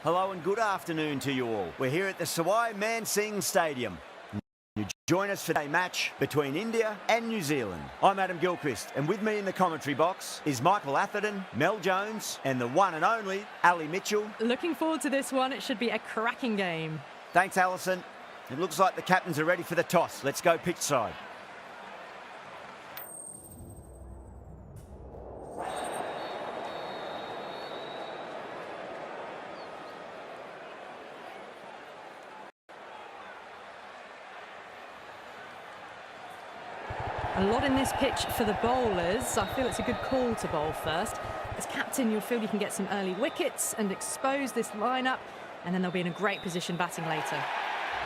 Hello and good afternoon to you all. We're here at the Sawai Man Singh Stadium. You join us for a match between India and New Zealand. I'm Adam Gilchrist, and with me in the commentary box is Michael Atherton, Mel Jones, and the one and only Ali Mitchell. Looking forward to this one. It should be a cracking game. Thanks, Alison. It looks like the captains are ready for the toss. Let's go pitch side. A lot in this pitch for the bowlers. I feel it's a good call to bowl first. As captain, you'll feel you can get some early wickets and expose this lineup, and then they'll be in a great position batting later.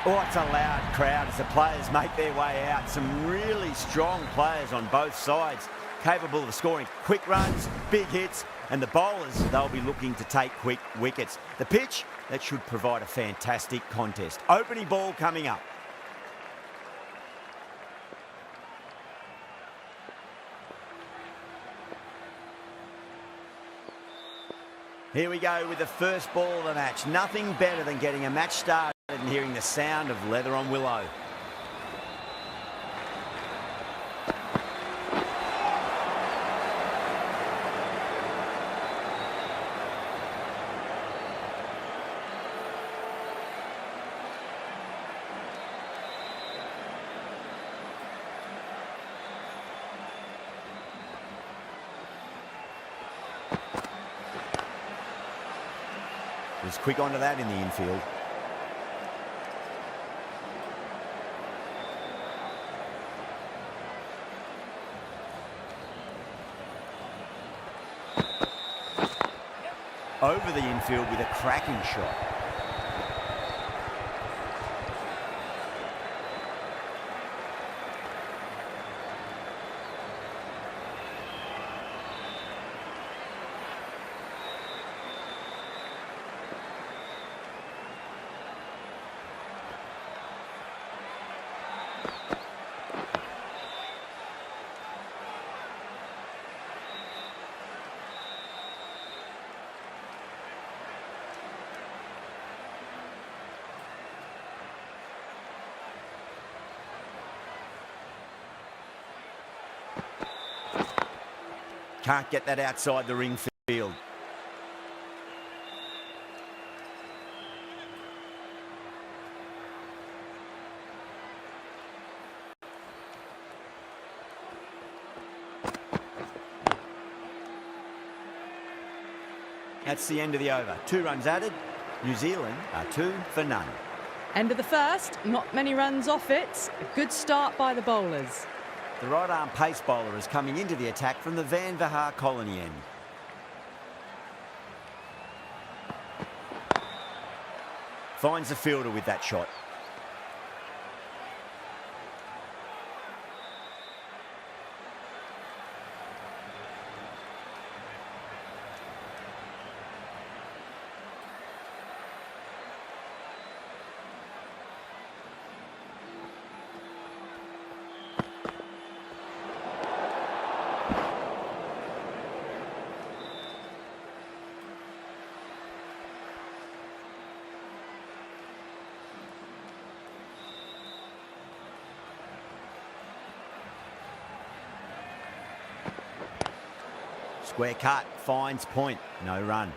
Oh, it's a loud crowd as the players make their way out. Some really strong players on both sides, capable of scoring quick runs, big hits, and the bowlers, they'll be looking to take quick wickets. The pitch, that should provide a fantastic contest. Opening ball coming up. Here we go with the first ball of the match. Nothing better than getting a match started and hearing the sound of leather on willow. Was quick onto that in the infield. Over the infield with a cracking shot. Can't get that outside the ring field. That's the end of the over. 2 runs added. New Zealand are 2 for none. End of the first. Not many runs off it. A good start by the bowlers. The right-arm pace bowler is coming into the attack from the Van Vahar colony end. Finds the fielder with that shot. Square cut, finds point, no run.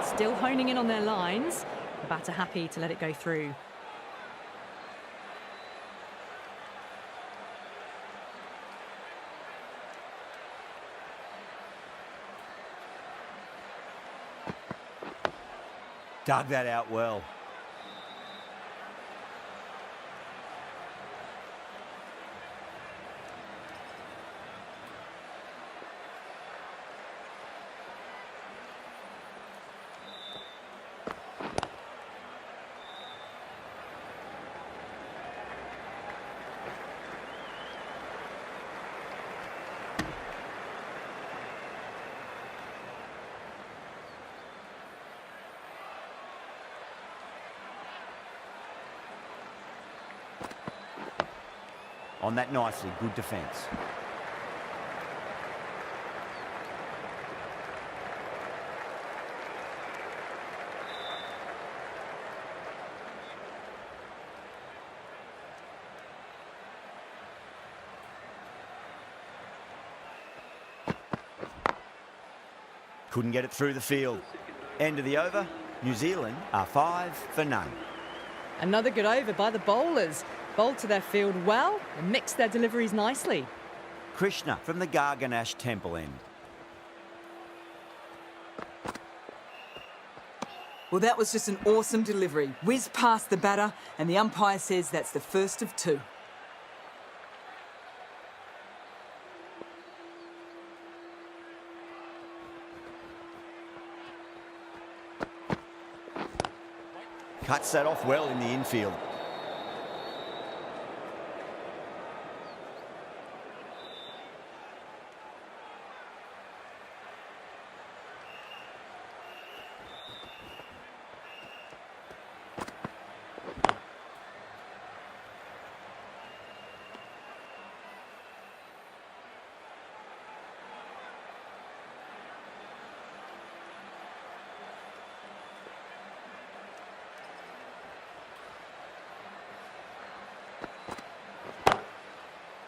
Still honing in on their lines. The batter happy to let it go through. Dug that out well. on that nicely. Good defence. Couldn't get it through the field. End of the over. New Zealand are 5 for none. Another good over by the bowlers. Bowled to their field well and mixed their deliveries nicely. Krishna from the Garganash Temple end. Well, that was just an awesome delivery. Whiz past the batter, and the umpire says that's the first of 2. Cuts that off well in the infield.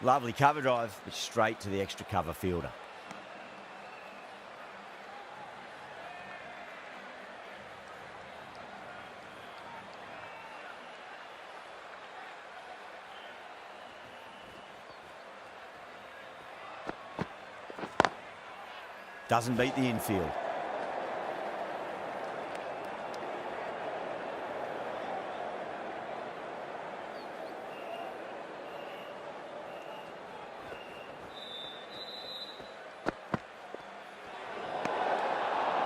Lovely cover drive, but straight to the extra cover fielder. Doesn't beat the infield.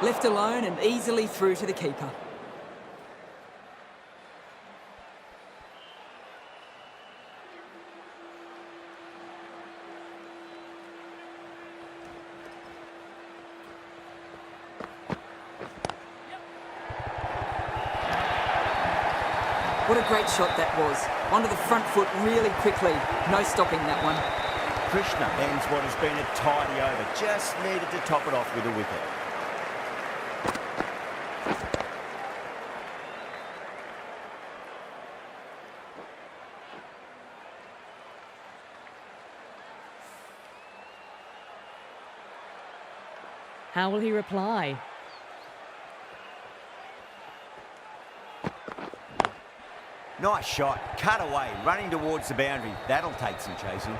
Left alone and easily through to the keeper. What a great shot that was. Onto the front foot really quickly. No stopping that one. Krishna ends what has been a tidy over. Just needed to top it off with a wicket. How will he reply? Nice shot, cut away, running towards the boundary. That'll take some chasing.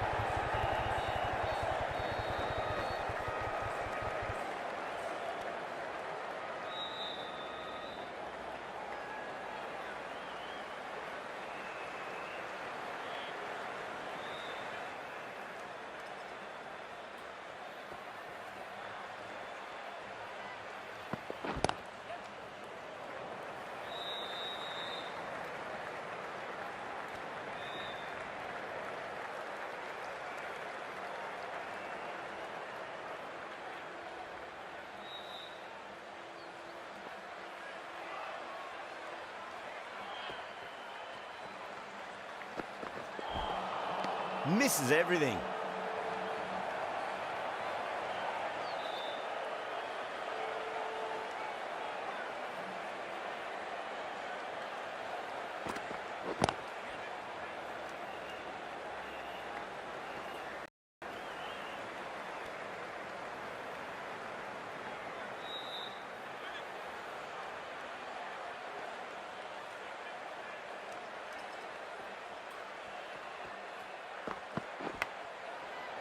Misses everything.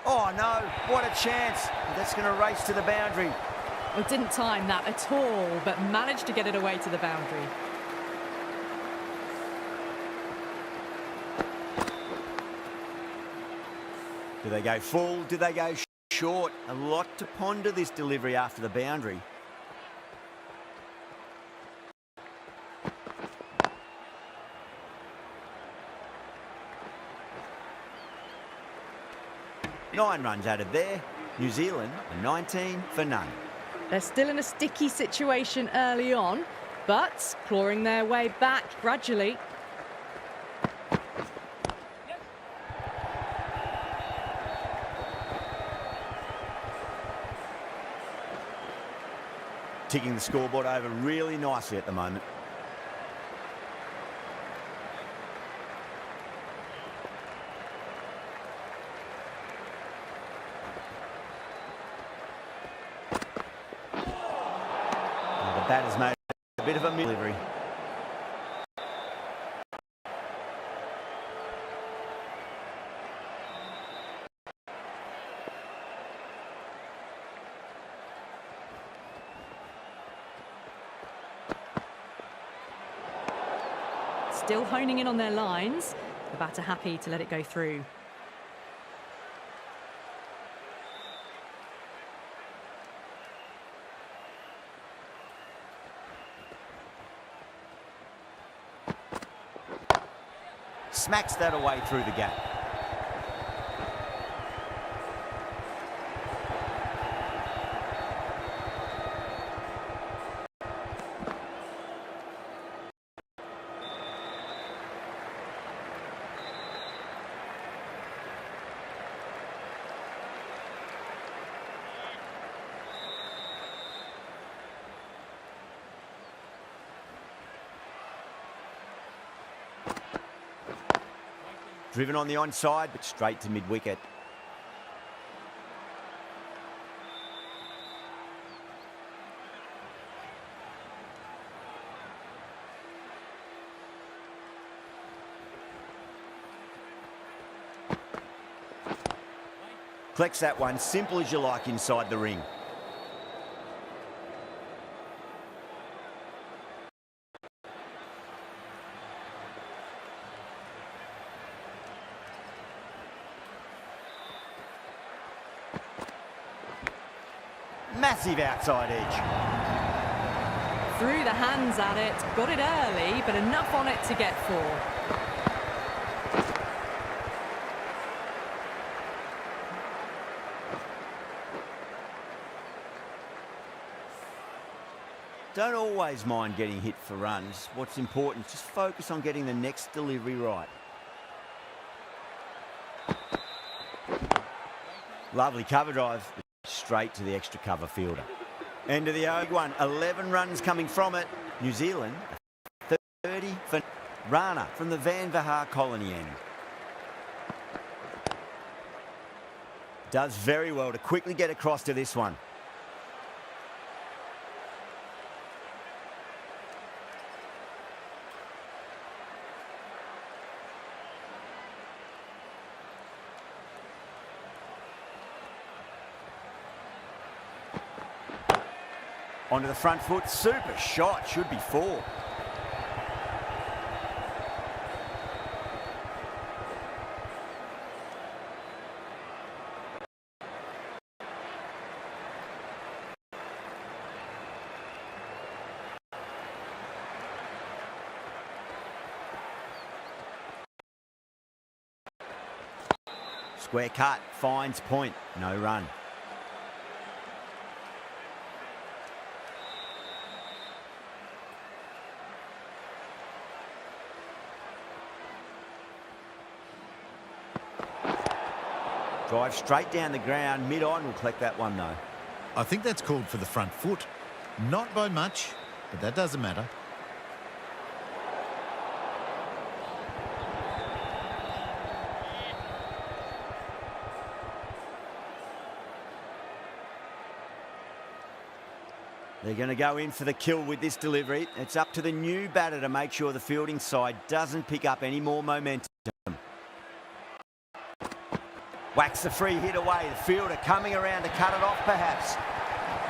Oh no, what a chance. That's going to race to the boundary. Well, didn't time that at all, but managed to get it away to the boundary. Do they go full? Do they go short? A lot to ponder this delivery after the boundary. Nine runs added there. New Zealand are 19 for none. They're still in a sticky situation early on, but clawing their way back gradually. ticking the scoreboard over really nicely at the moment. The batter's made a bit of a delivery. Still honing in on their lines. The batter happy to let it go through. Smacks that away through the gap. Driven on the onside, but straight to mid-wicket. Collects that one, simple as you like inside the ring. Massive outside edge. Threw the hands at it, got it early, but enough on it to get 4. Don't always mind getting hit for runs. What's important is just focus on getting the next delivery right. Lovely cover drive. Straight to the extra cover fielder. End of the ODI one. 11 runs coming from it. New Zealand, 30 for Rana from the Van Vahar colony end. Does very well to quickly get across to this one. Onto the front foot, super shot, should be 4. Square cut, finds point, no run. Drive straight down the ground, mid-on will collect that one though. I think that's called for the front foot. Not by much, but that doesn't matter. They're going to go in for the kill with this delivery. It's up to the new batter to make sure the fielding side doesn't pick up any more momentum. Whacks the free hit away. The fielder coming around to cut it off perhaps.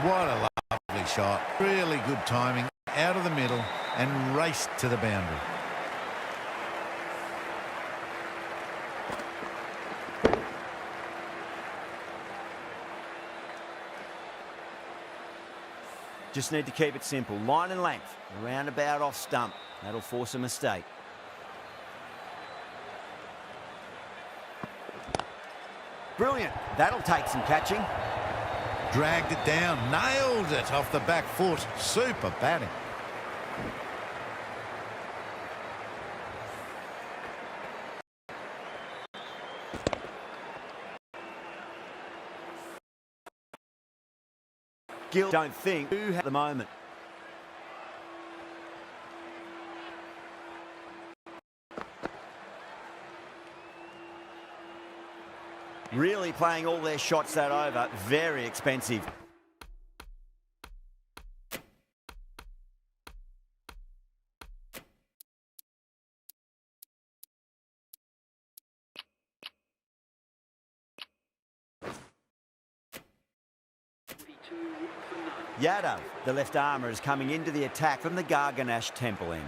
What a lovely shot. Really good timing. Out of the middle and raced to the boundary. Just need to keep it simple. Line and length. Around about off stump. That'll force a mistake. Brilliant. That'll take some catching. Dragged it down. Nailed it off the back foot. Super batting. skill, don't think, who at the moment. Really playing all their shots that over. Very expensive. Yadav, the left armour, is coming into the attack from the Garganash Temple end.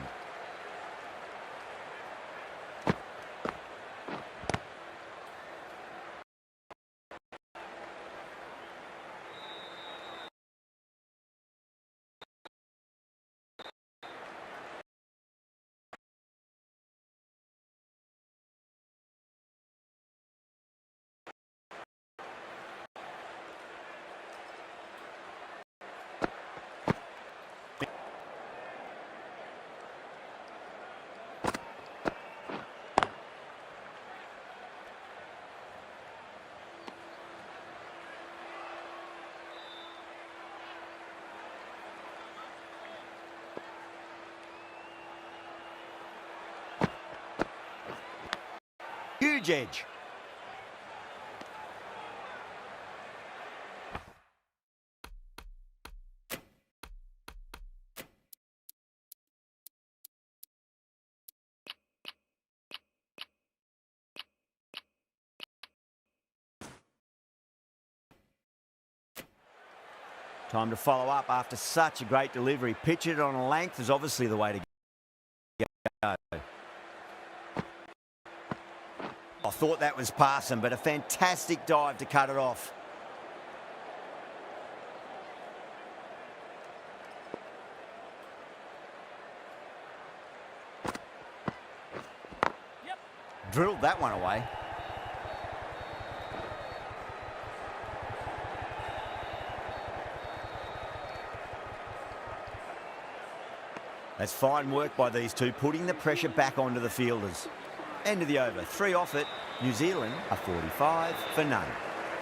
Huge edge. Time to follow up after such a great delivery. Pitch it on a length is obviously the way to go. I thought that was passing, but a fantastic dive to cut it off. Yep. Drilled that one away. That's fine work by these two, putting the pressure back onto the fielders. End of the over. 3 off it. New Zealand are 45 for none.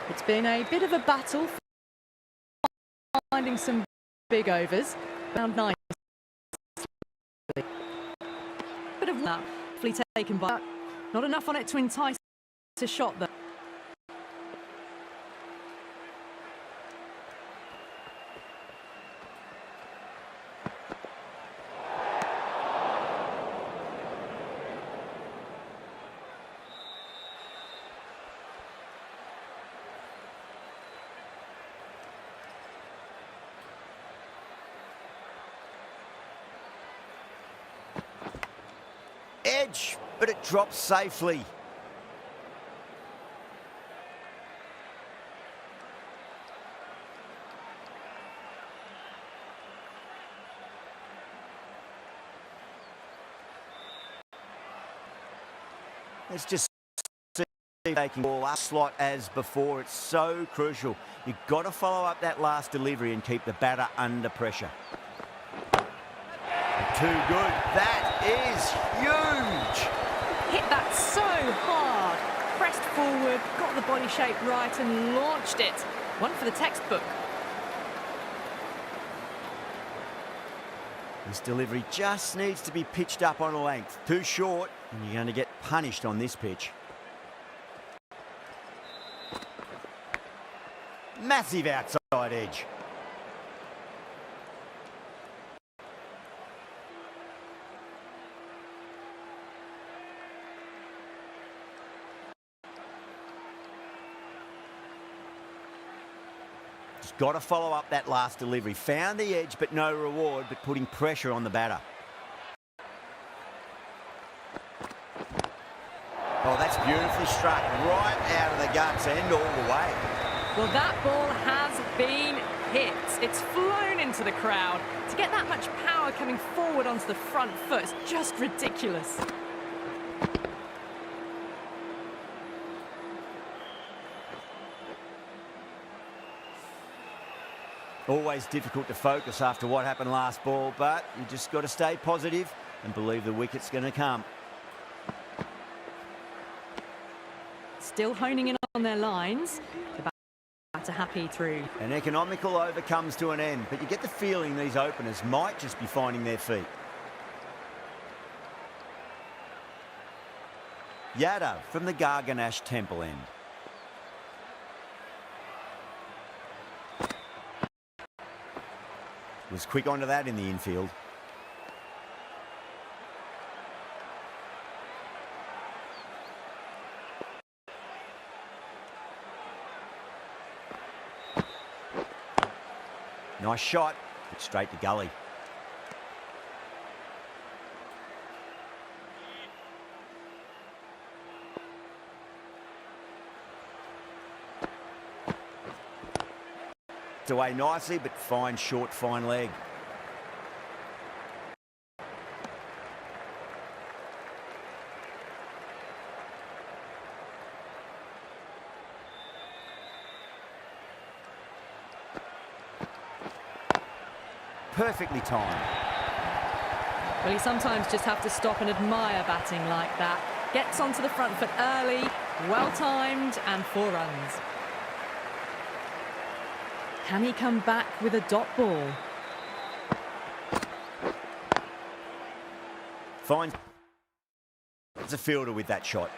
It's been a bit of a battle finding some big overs. Round 9. Bit of that taken by. Not enough on it to entice a shot though. Edge, but it drops safely. Let's just see if they can ball up slot as before. It's so crucial. You've got to follow up that last delivery and keep the batter under pressure. Too good. That is huge. Hit that so hard. Pressed forward, got the body shape right and launched it. One for the textbook. This delivery just needs to be pitched up on a length. Too short, and you're going to get punished on this pitch. Massive outside edge. Just got to follow up that last delivery. Found the edge, but no reward, but putting pressure on the batter. Oh, that's beautifully struck. Right out of the guts and all the way. Well, that ball has been hit. It's flown into the crowd. To get that much power coming forward onto the front foot is just ridiculous. Always difficult to focus after what happened last ball, but you just got to stay positive and believe the wicket's going to come. Still honing in on their lines. The batter happy through. An economical over comes to an end, but you get the feeling these openers might just be finding their feet. Yadav from the Garganash Temple end. Was quick onto that in the infield. Nice shot, but straight to gully. It's away nicely, but fine short, fine leg. Perfectly timed. Well, you sometimes just have to stop and admire batting like that. Gets onto the front foot early, well timed, and 4 runs. Can he come back with a dot ball? Fine. It's a fielder with that shot.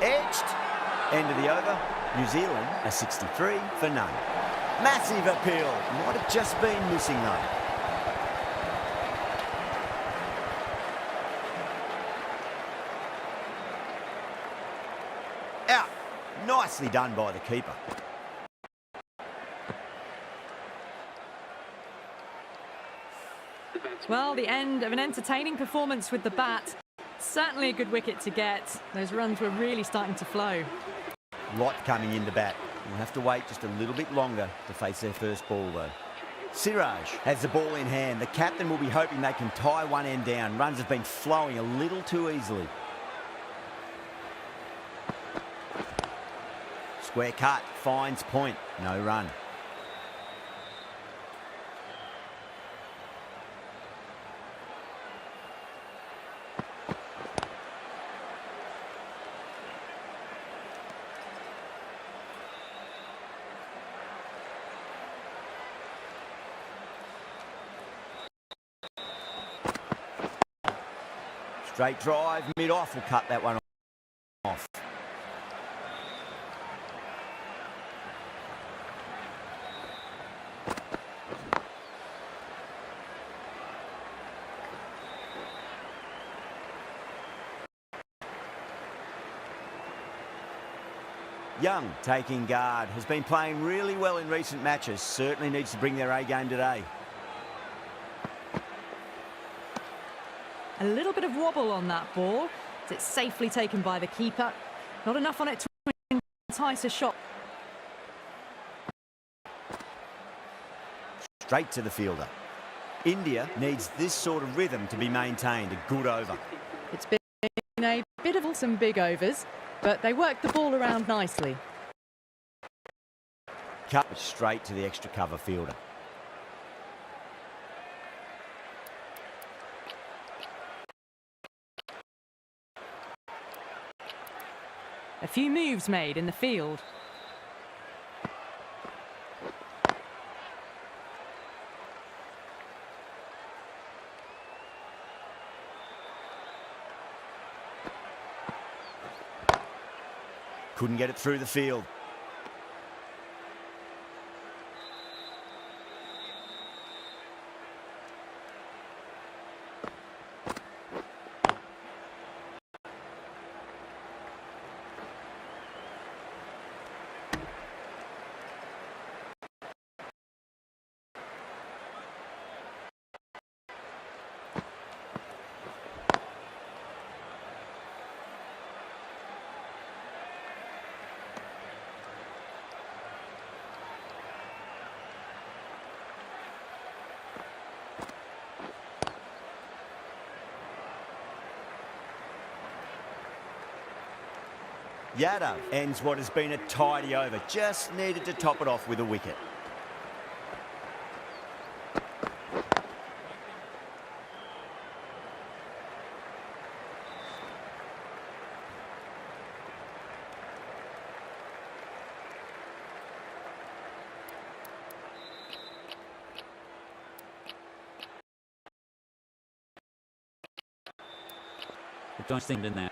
Edged. End of the over. New Zealand a 63 for none. Massive appeal. Might have just been missing though. Out. Nicely done by the keeper. Well, the end of an entertaining performance with the bat. Certainly a good wicket to get. Those runs were really starting to flow. Lot coming in the bat. We'll have to wait just a little bit longer to face their first ball though. Siraj has the ball in hand. The captain will be hoping they can tie one end down. Runs have been flowing a little too easily. Square cut, finds point, no run. Straight drive, mid-off will cut that one off. Young taking guard, has been playing really well in recent matches. Certainly needs to bring their A game today. A little bit of wobble on that ball. It's safely taken by the keeper. Not enough on it to entice a shot. Straight to the fielder. India needs this sort of rhythm to be maintained. A good over. It's been a bit of some big overs, but they worked the ball around nicely. Cut straight to the extra cover fielder. A few moves made in the field. Couldn't get it through the field. Yadav ends what has been a tidy over. Just needed to top it off with a wicket. Don't think in there.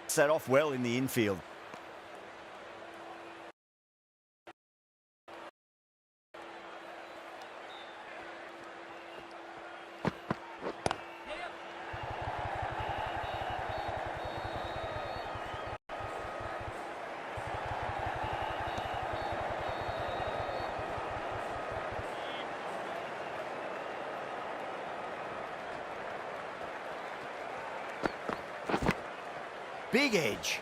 Set off well in the infield. Big edge.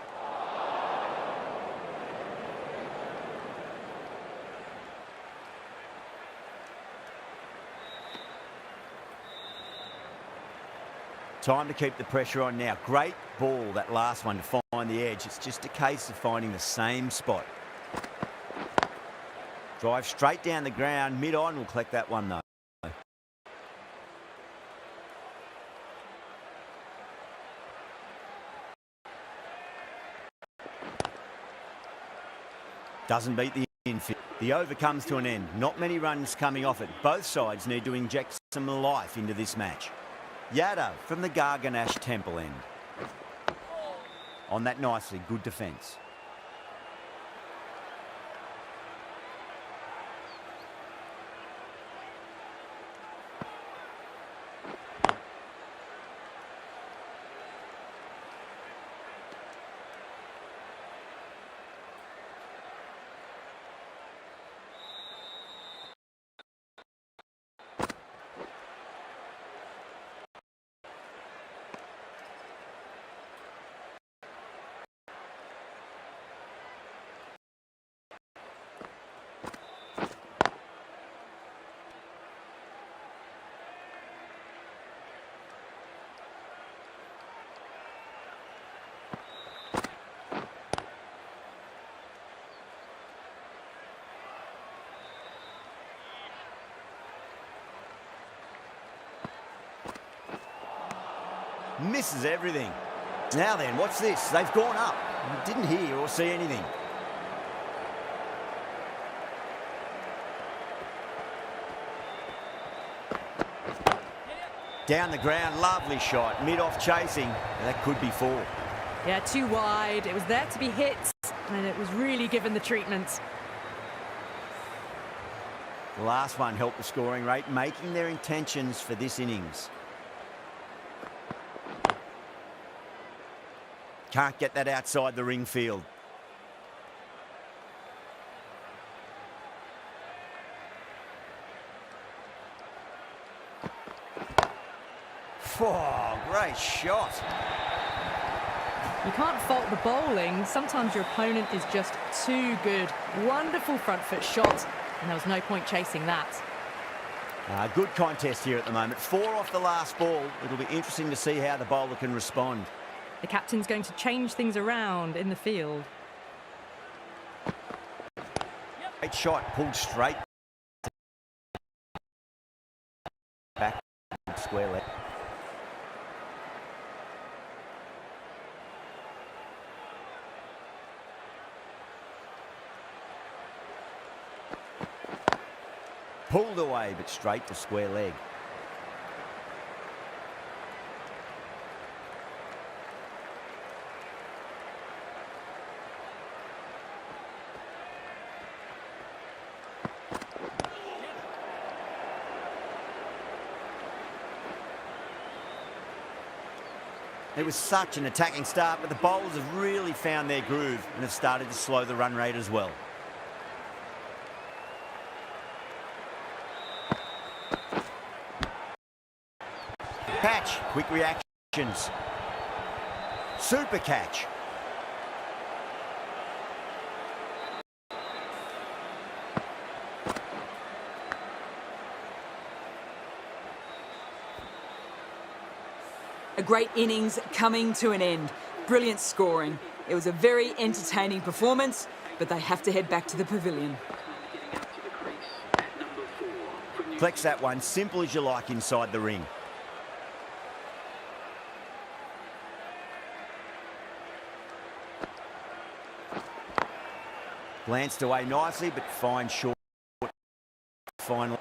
Time to keep the pressure on now. Great ball, that last one, to find the edge. It's just a case of finding the same spot. Drive straight down the ground. Mid-on will collect that one, though. Doesn't beat the infield. The over comes to an end. Not many runs coming off it. Both sides need to inject some life into this match. Yadav from the Garganash Temple end. On that nicely, good defence. Misses everything. Now then, what's this? They've gone up. Didn't hear or see anything. Down the ground, lovely shot. Mid-off chasing. That could be 4. Yeah, too wide. It was there to be hit, and it was really given the treatment. The last one helped the scoring rate, making their intentions for this innings. Can't get that outside the ring field. Oh, great shot. You can't fault the bowling. Sometimes your opponent is just too good. Wonderful front foot shot, and there was no point chasing that. Good contest here at the moment. 4 off the last ball. It'll be interesting to see how the bowler can respond. The captain's going to change things around in the field. Great shot, pulled straight back, square leg. Pulled away, but straight to square leg. It was such an attacking start, but the bowlers have really found their groove and have started to slow the run rate as well. Catch, quick reactions. Super catch. A great innings coming to an end. Brilliant scoring. It was a very entertaining performance, but they have to head back to the pavilion. Flex that one, simple as you like inside the ring. Glanced away nicely, but fine short. Finally.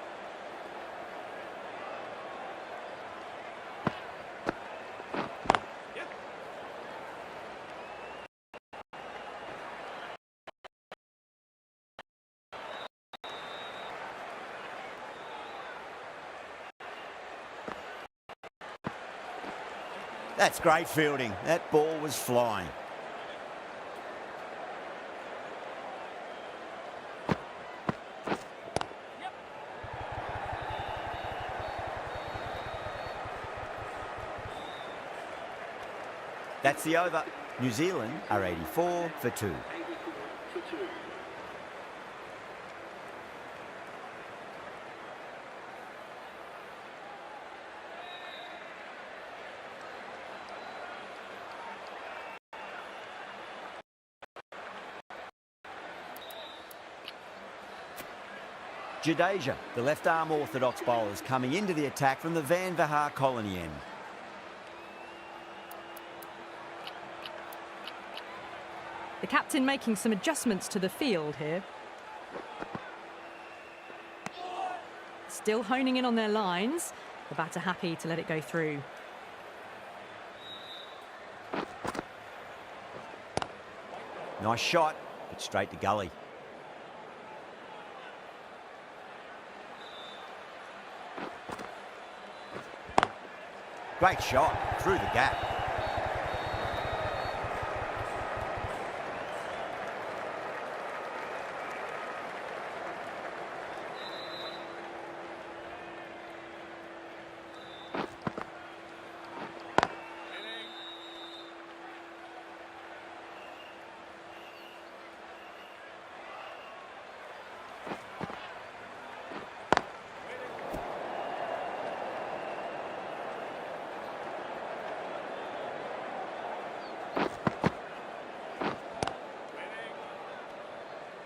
That's great fielding. That ball was flying. That's the over. New Zealand are 84 for 2. Jadeja, the left-arm orthodox bowlers, coming into the attack from the Van Vahar colony end. The captain making some adjustments to the field here. Still honing in on their lines. The batter happy to let it go through. Nice shot, but straight to gully. Great shot, through the gap.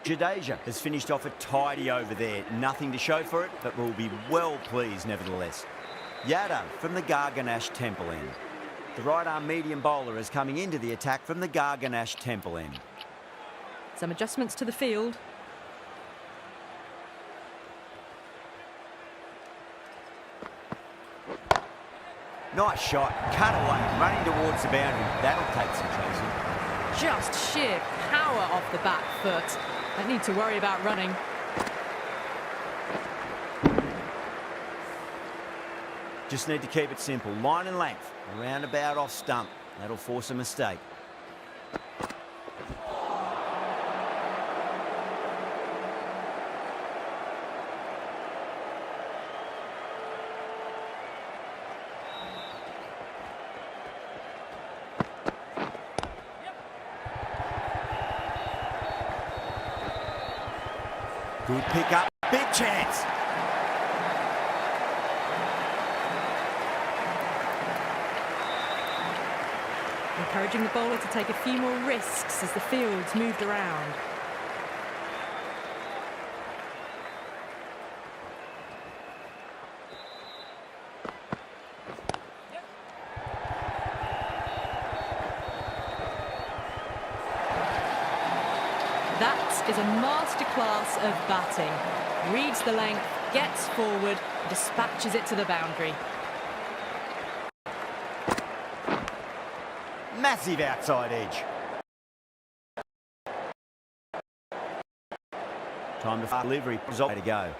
Jadeja has finished off a tidy over there. Nothing to show for it, but will be well pleased nevertheless. Yadav from the Garganash Temple end. The right-arm medium bowler is coming into the attack from the Garganash Temple end. Some adjustments to the field. Nice shot, cut away, running towards the boundary. That'll take some chasing. Just sheer power off the back foot. Don't need to worry about running. Just need to keep it simple. Line and length, around about off stump. That'll force a mistake. Good pick up, big chance. Encouraging the bowler to take a few more risks as the field's moved around. That is a masterclass of batting. Reads the length, gets forward, dispatches it to the boundary. Massive outside edge. Time to delivery. Way to go.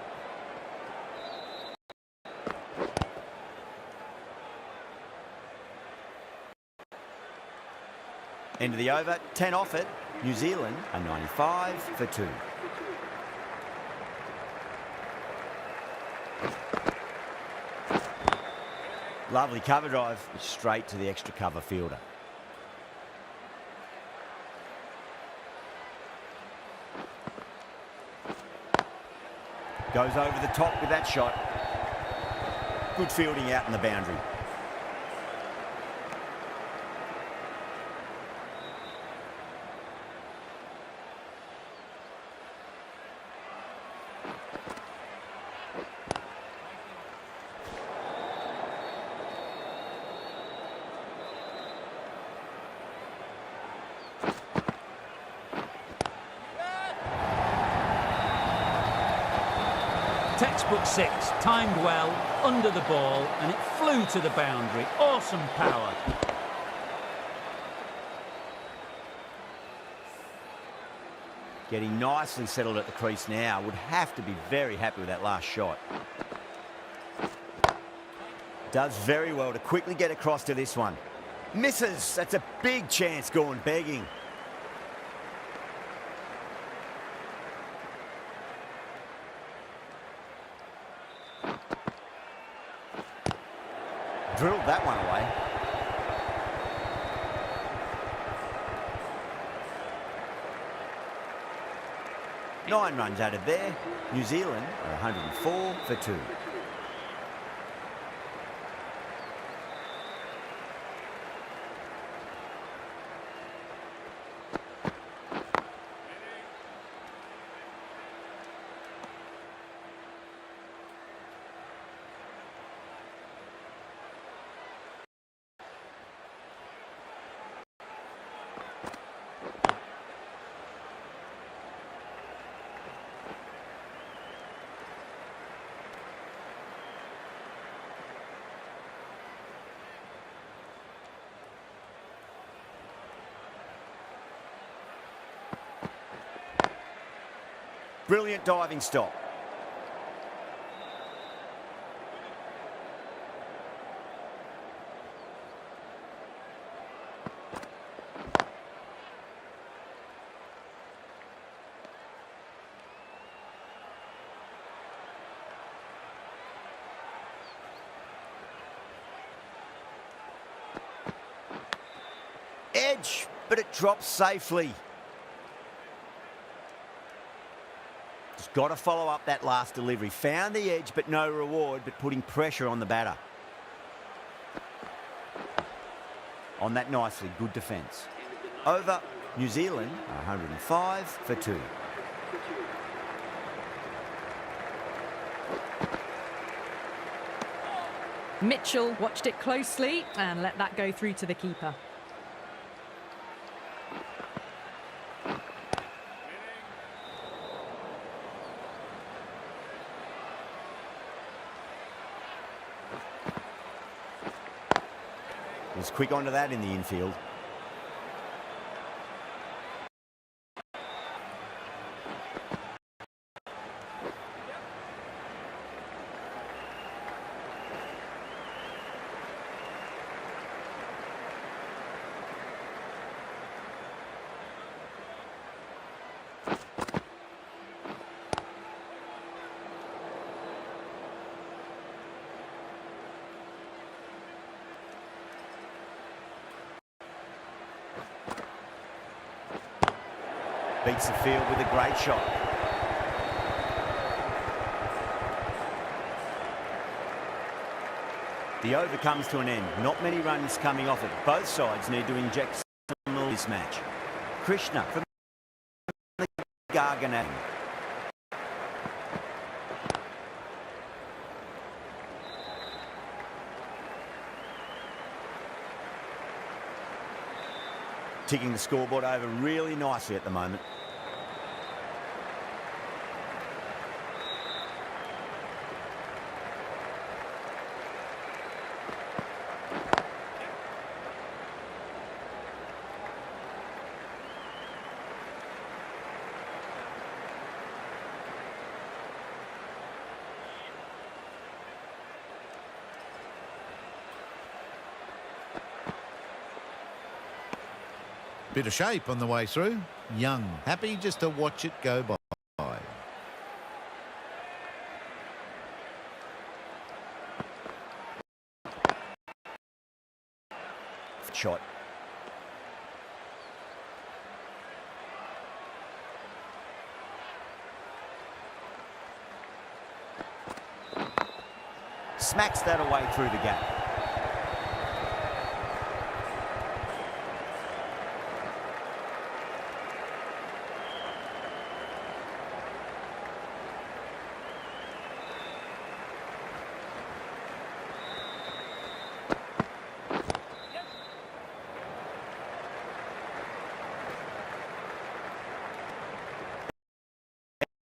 End of the over, 10 off it. New Zealand are 95 for 2. Lovely cover drive, straight to the extra cover fielder. Goes over the top with that shot. Good fielding out in the boundary. Textbook 6, timed well, under the ball, and it flew to the boundary. Awesome power. Getting nicely settled at the crease now. Would have to be very happy with that last shot. Does very well to quickly get across to this one. Misses. That's a big chance going begging. Drilled that one away. Nine runs added there. New Zealand are 104 for 2. Brilliant diving stop. Edge, but it drops safely. Just got to follow up that last delivery. Found the edge, but no reward, but putting pressure on the batter. On that nicely, good defence. Over, New Zealand, 105 for 2. Mitchell watched it closely and let that go through to the keeper. Was quick onto that in the infield. Beats the field with a great shot. The over comes to an end. Not many runs coming off it. Both sides need to inject some more this match. Krishna from the Garganat. Ticking the scoreboard over really nicely at the moment. Bit of shape on the way through. Young, happy just to watch it go by. Shot. Smacks that away through the gap.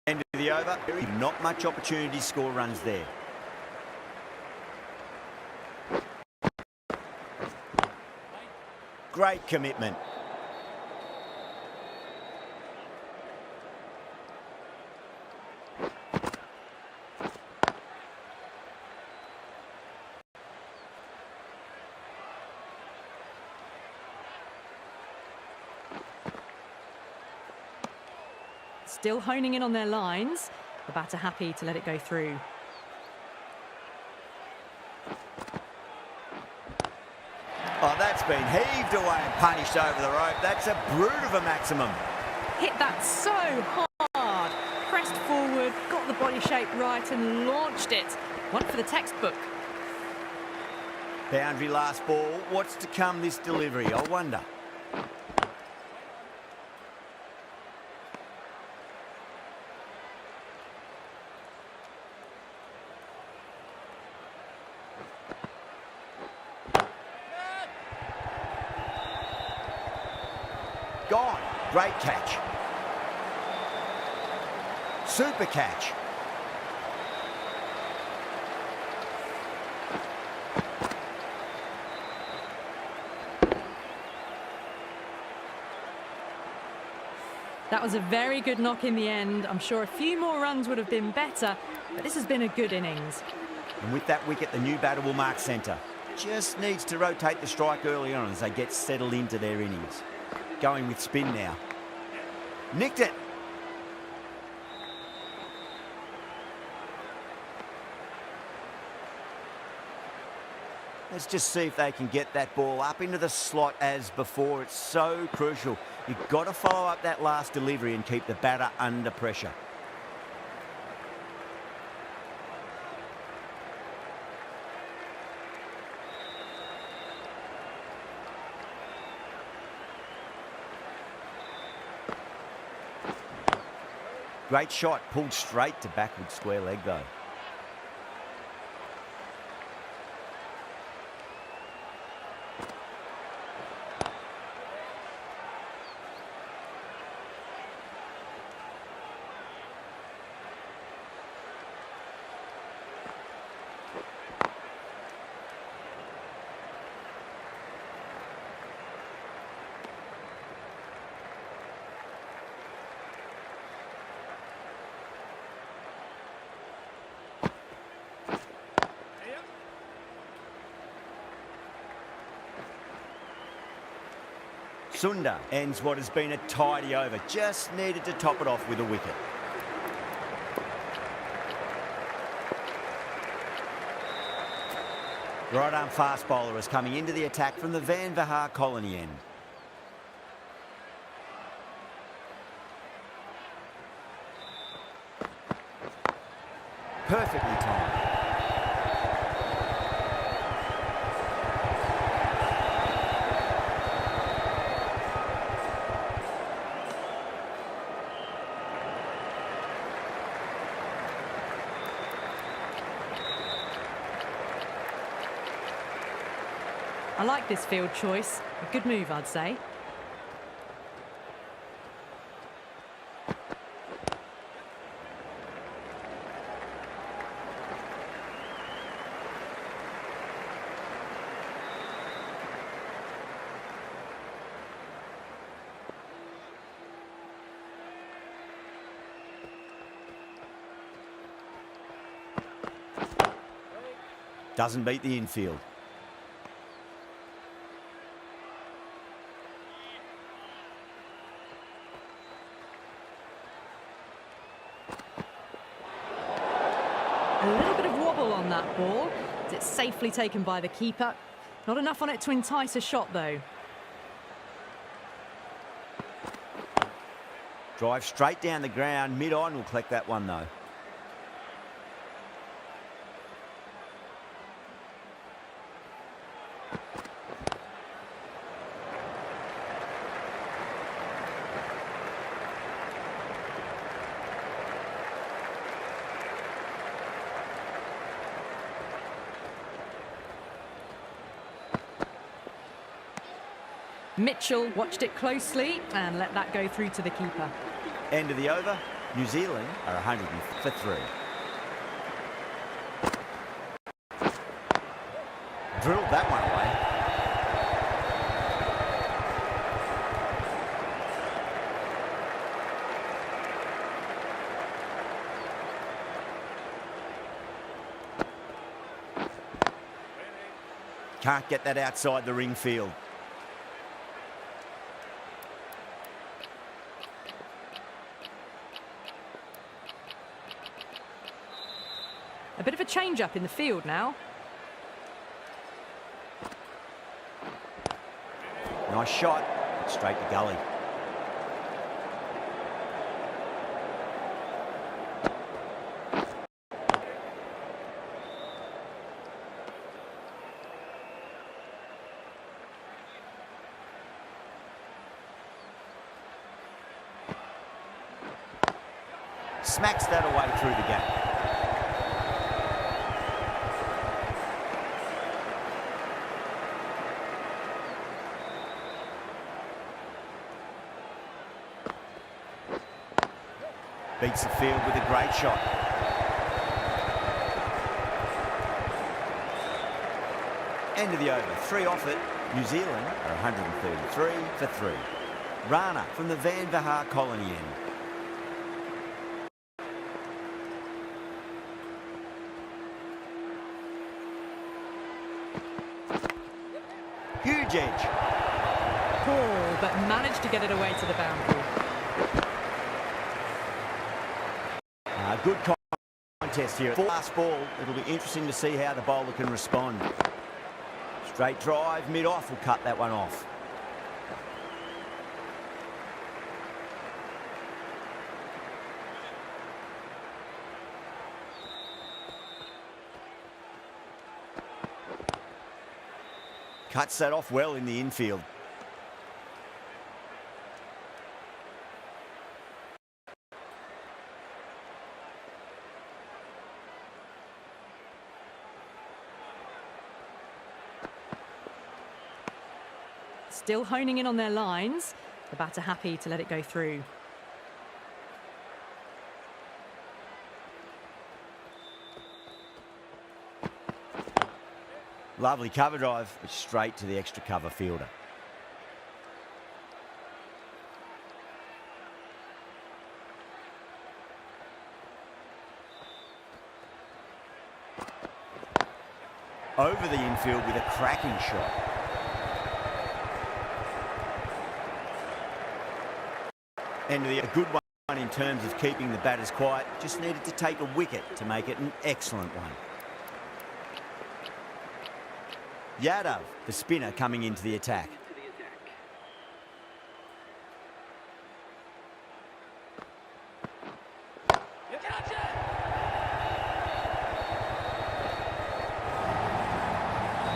End of the the over. Not much opportunity to score runs there. Great commitment. Still honing in on their lines. The batter happy to let it go through. Oh, that's been heaved away and punished over the rope. That's a brute of a maximum. Hit that so hard. Pressed forward, got the body shape right and launched it. One for the textbook. Boundary last ball. What's to come this delivery, I wonder. Gone. Great catch. Super catch. That was a very good knock in the end. I'm sure a few more runs would have been better, but this has been a good innings. And with that wicket, the new batter will mark centre. Just needs to rotate the strike early on as they get settled into their innings. Going with spin now. Nicked it. Let's just see if they can get that ball up into the slot as before. It's so crucial. You've got to follow up that last delivery and keep the batter under pressure. Great shot, pulled straight to backward square leg though. Sunda ends what has been a tidy over. Just needed to top it off with a wicket. Right arm fast bowler is coming into the attack from the Van Vahar Colony end. Perfectly timed. I like this field choice. A good move, I'd say. Doesn't beat the infield. A little bit of wobble on that ball. It's safely taken by the keeper. Not enough on it to entice a shot, though. Drive straight down the ground. Mid-on will collect that one, though. Mitchell watched it closely and let that go through to the keeper. End of the over. New Zealand are 100 for 3. Drilled that one away. Can't get that outside the ring field. A bit of a change-up in the field now. Nice shot, straight to gully. Smacks that away through the gap. Beats the field with a great shot. End of the over. 3 off it. New Zealand are 133 for 3. Rana from the Van Vahar colony end. Huge edge. Poor, but managed to get it away to the boundary. Good contest here. Last ball, it'll be interesting to see how the bowler can respond. Straight drive, mid-off will cut that one off. Cuts that off well in the infield. Still honing in on their lines. The batter happy to let it go through. Lovely cover drive, but straight to the extra cover fielder. Over the infield with a cracking shot. And a good one in terms of keeping the batters quiet. Just needed to take a wicket to make it an excellent one. Yadav, the spinner, coming into the attack.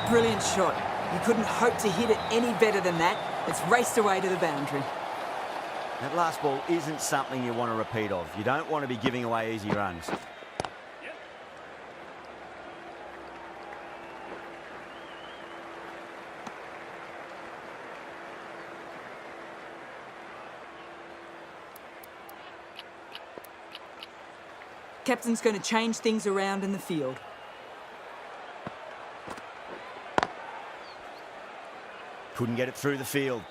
Brilliant shot. You couldn't hope to hit it any better than that. It's raced away to the boundary. That last ball isn't something you want to repeat of. You don't want to be giving away easy runs. Captain's going to change things around in the field. Couldn't get it through the field.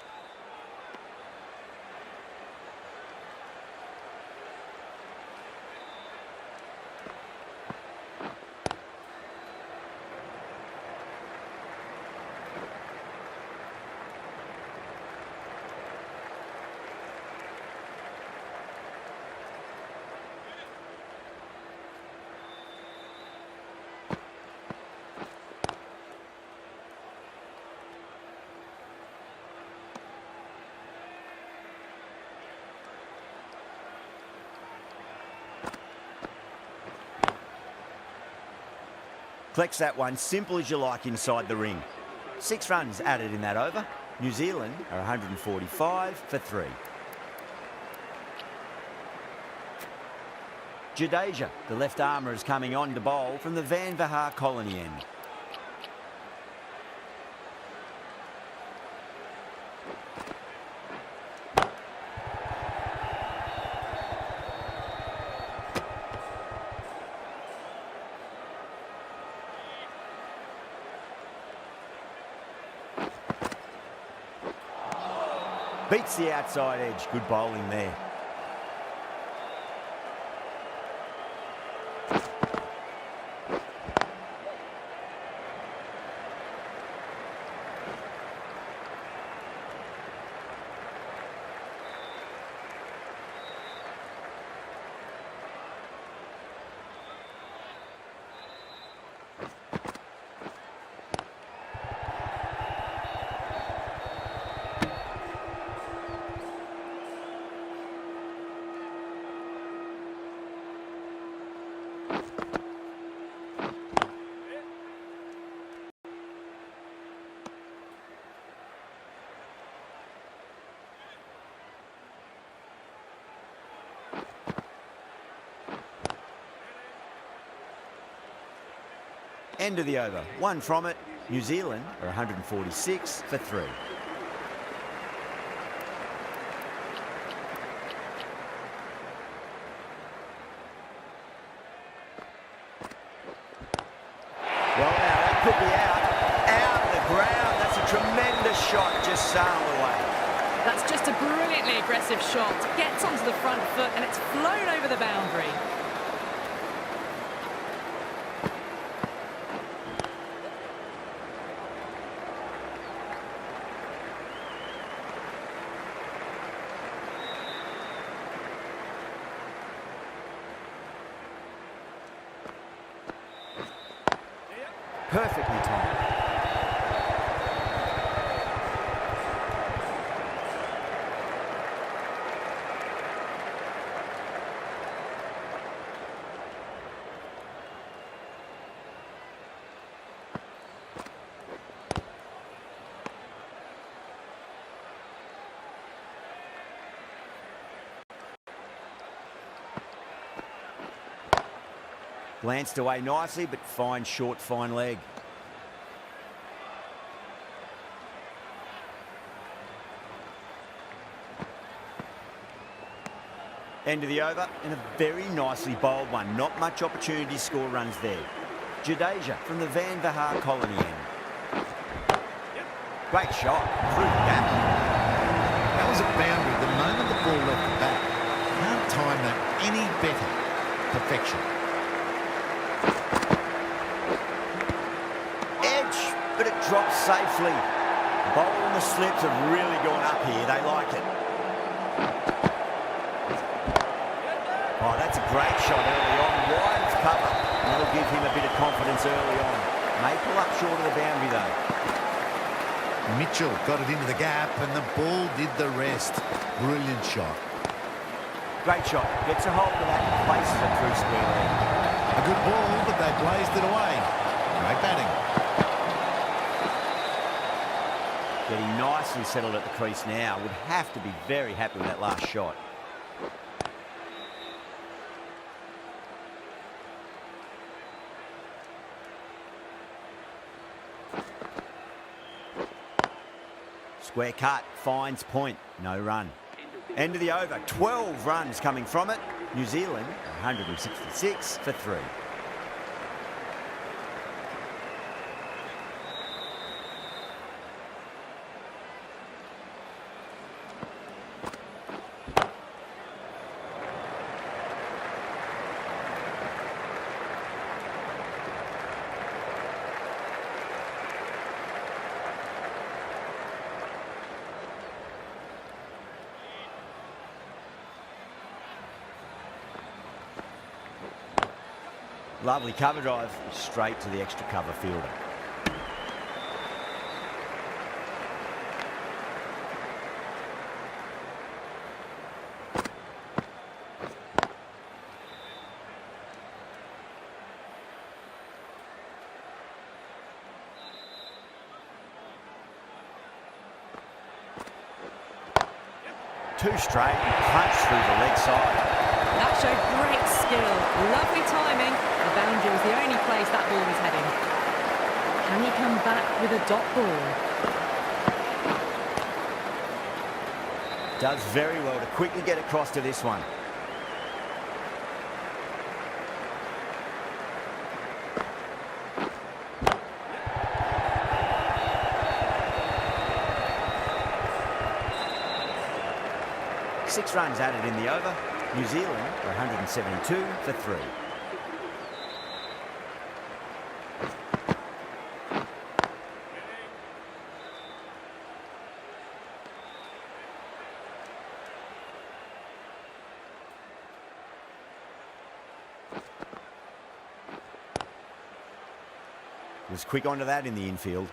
Collects that one, simple as you like, inside the ring. 6 runs added in that over. New Zealand are 145 for 3. Jadeja, the left armour, is coming on to bowl from the Van Vahar colony end. Beats the outside edge. Good bowling there. End of the over. One from it. New Zealand are 146 for 3. Well, now that could be out. Out of the ground. That's a tremendous shot. Just sailed away. That's just a brilliantly aggressive shot. Gets onto the front foot and it's flown over the boundary. Perfectly timed. Glanced away nicely, but fine short, fine leg. End of the over, and a very nicely bowled one. Not much opportunity to score runs there. Jadeja from the Van Vahar colony end. Great shot through the gap. That was a boundary the moment the ball left the bat. Can't time that any better. Perfection. Edge, but it drops safely. Bowl and the slips have really gone up here. They like it. Oh, that's a great shot early on. Wide of cover. That'll give him a bit of confidence early on. May pull up short of the boundary, though. Mitchell got it into the gap and the ball did the rest. Brilliant shot. Great shot. Gets a hold of that and places it through square leg. A good ball, but they blazed it away. Great batting. Getting nicely settled at the crease now. Would have to be very happy with that last shot. Square cut, finds point, no run. End of the over, 12 runs coming from it. New Zealand, 166 for 3. Lovely cover drive, straight to the extra cover fielder. Two straight and punch through the leg side. That showed great skill. Lovely timing. The boundary was the only place that ball was heading. Can he come back with a dot ball? Does very well to quickly get across to this one. 6 runs added in the over. New Zealand are 172 for 3. Was quick onto that in the infield.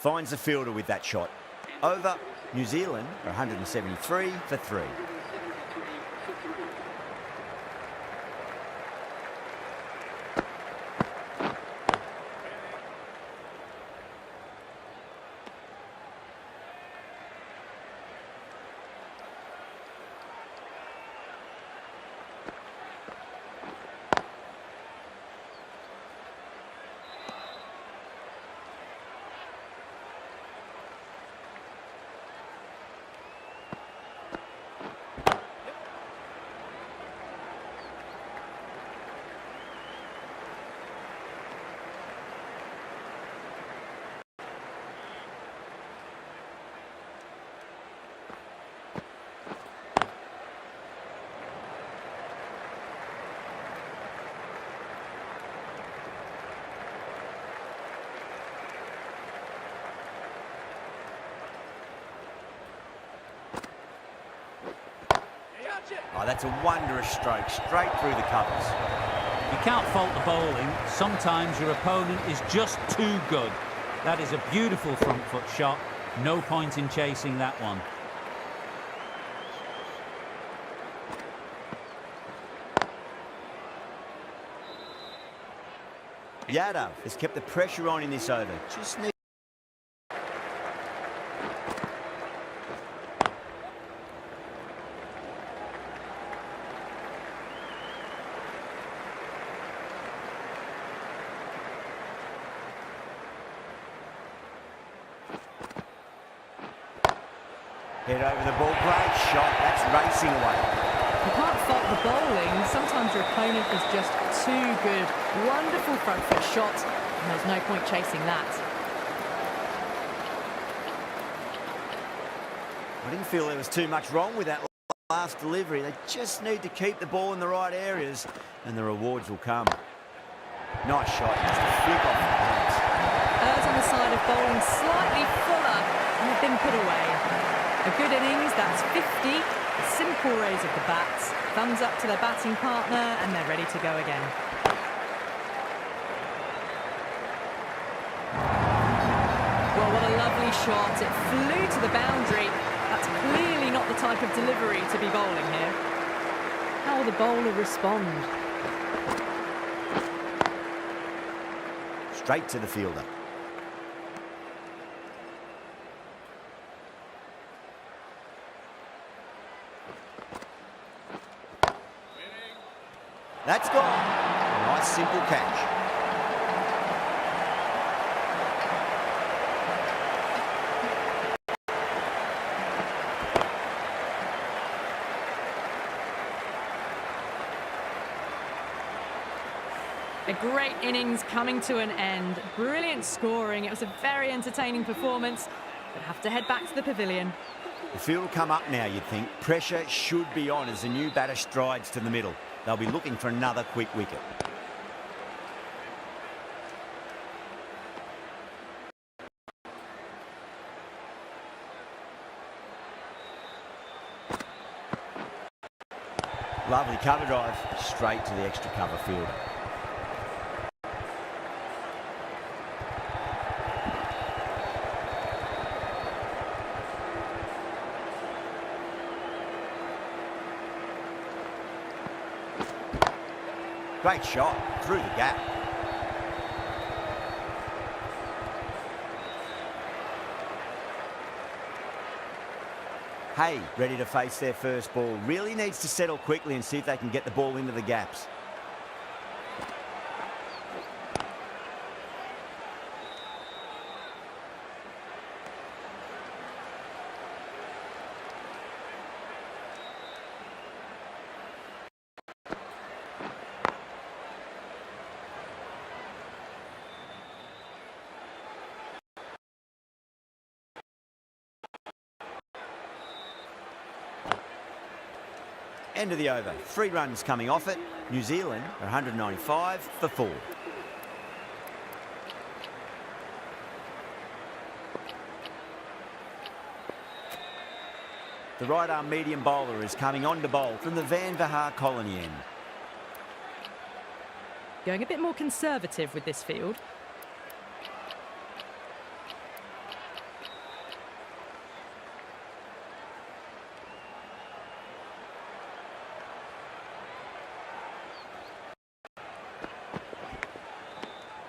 Finds the fielder with that shot. Over. New Zealand are 173 for 3. Oh, that's a wondrous stroke, straight through the covers. You can't fault the bowling. Sometimes your opponent is just too good. That is a beautiful front foot shot. No point in chasing that one. Yadav has kept the pressure on in this over. Just need head over the ball. Great shot. That's racing away. You can't fault the bowling. Sometimes your opponent is just too good. Wonderful front foot shot, and there's no point chasing that. I didn't feel there was too much wrong with that last delivery. They just need to keep the ball in the right areas, and the rewards will come. Nice shot. Just a flick off the hands. Errs on the side of bowling slightly fuller, and have been put away. A good innings, that's 50. A simple raise of the bats. Thumbs up to their batting partner, and they're ready to go again. Well, what a lovely shot. It flew to the boundary. That's clearly not the type of delivery to be bowling here. How will the bowler respond? Straight to the fielder. That's gone. Nice simple catch. A great innings coming to an end. Brilliant scoring. It was a very entertaining performance, but have to head back to the pavilion. The field will come up now, you'd think. Pressure should be on as the new batter strides to the middle. They'll be looking for another quick wicket. Lovely cover drive, straight to the extra cover fielder. Great shot through the gap. Hay ready to face their first ball. Really needs to settle quickly and see if they can get the ball into the gaps. End of the over. 3 runs coming off it. New Zealand are 195 for 4. The right arm medium bowler is coming on to bowl from the Van Vaha colony end. Going a bit more conservative with this field.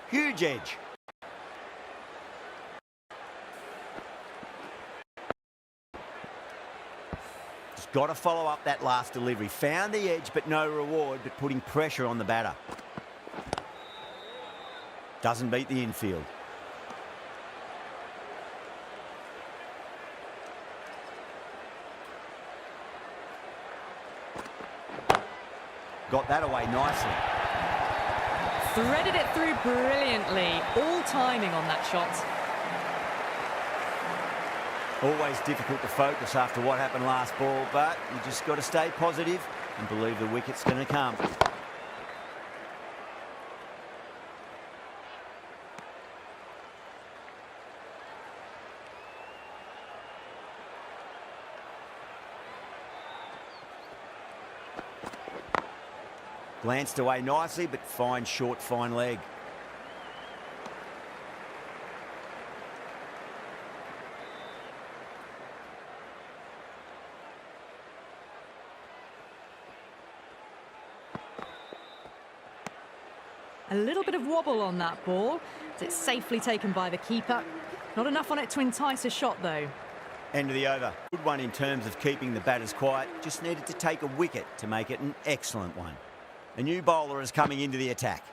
Huge edge. Just got to follow up that last delivery. Found the edge, but no reward, but putting pressure on the batter. Doesn't beat the infield. Got that away nicely. Threaded it through brilliantly. All timing on that shot. Always difficult to focus after what happened last ball, but you just got to stay positive and believe the wicket's going to come. Glanced away nicely, but fine short, fine leg. A little bit of wobble on that ball. It's safely taken by the keeper. Not enough on it to entice a shot, though. End of the over. Good one in terms of keeping the batters quiet. Just needed to take a wicket to make it an excellent one. A new bowler is coming into the attack.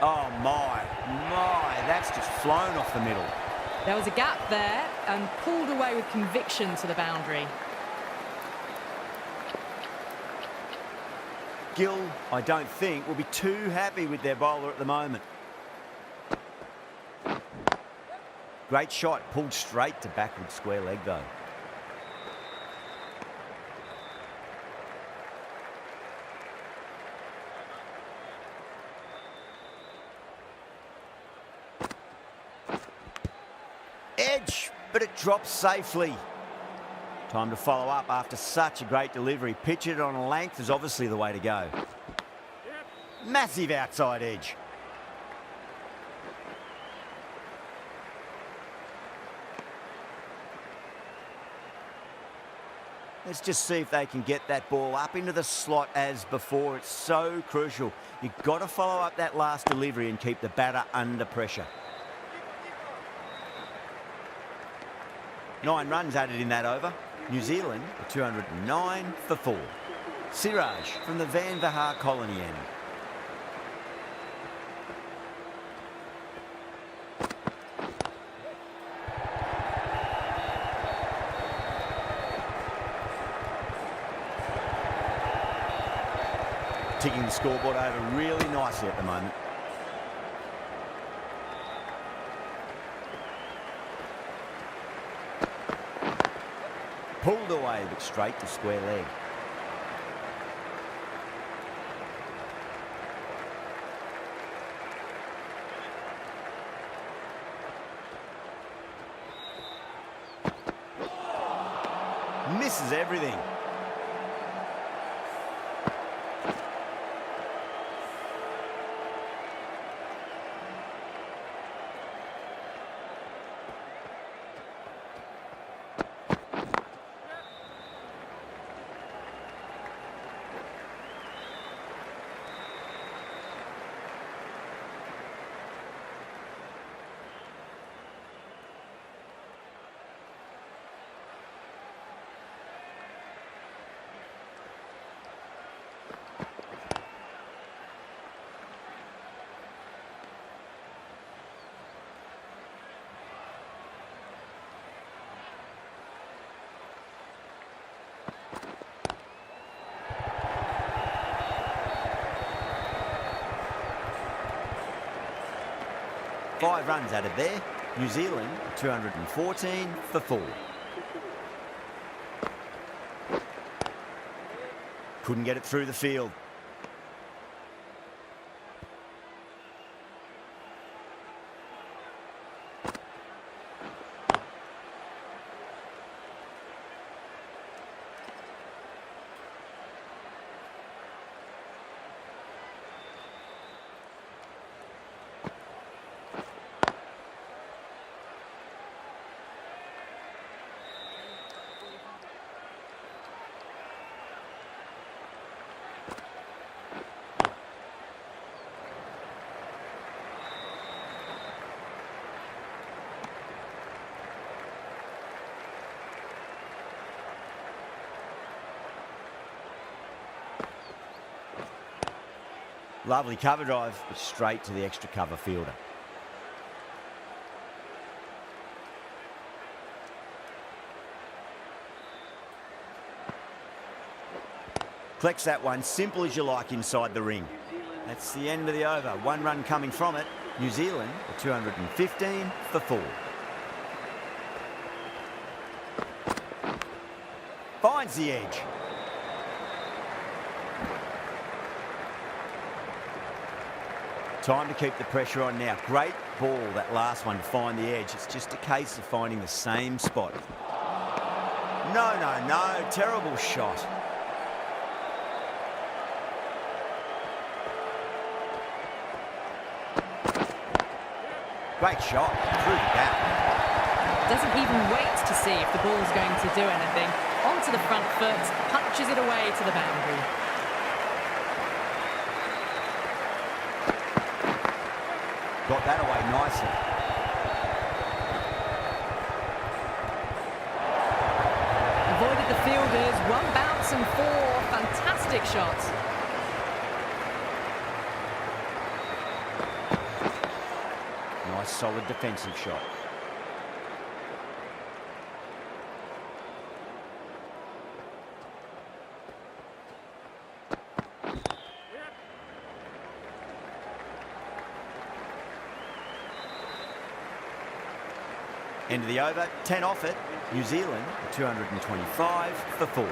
Oh my, that's just flown off the middle. There was a gap there and pulled away with conviction to the boundary. Gill, I don't think, will be too happy with their bowler at the moment. Great shot, pulled straight to backward square leg though. Edge, but it drops safely. Time to follow up after such a great delivery. Pitch it on a length is obviously the way to go. Massive outside edge. Let's just see if they can get that ball up into the slot as before. It's so crucial. You've got to follow up that last delivery and keep the batter under pressure. 9 runs added in that over. New Zealand are 209 for 4. Siraj from the Van Vaha colony end. Ticking the scoreboard over really nicely at the moment. Pulled away, but straight to square leg. Misses everything. 5 runs added there. New Zealand 214 for 4. Couldn't get it through the field. Lovely cover drive, but straight to the extra cover fielder. Collects that one, simple as you like inside the ring. That's the end of the over. 1 run coming from it. New Zealand, 215 for 4. Finds the edge. Time to keep the pressure on now. Great ball, that last one, to find the edge. It's just a case of finding the same spot. No, no, no. Terrible shot. Great shot. Through the gap. Doesn't even wait to see if the ball's going to do anything. Onto the front foot, punches it away to the boundary. Got that away nicely. Avoided the fielders, 1 bounce and 4. Fantastic shots. Nice solid defensive shot. End of the over, 10 off it. New Zealand 225 for 4.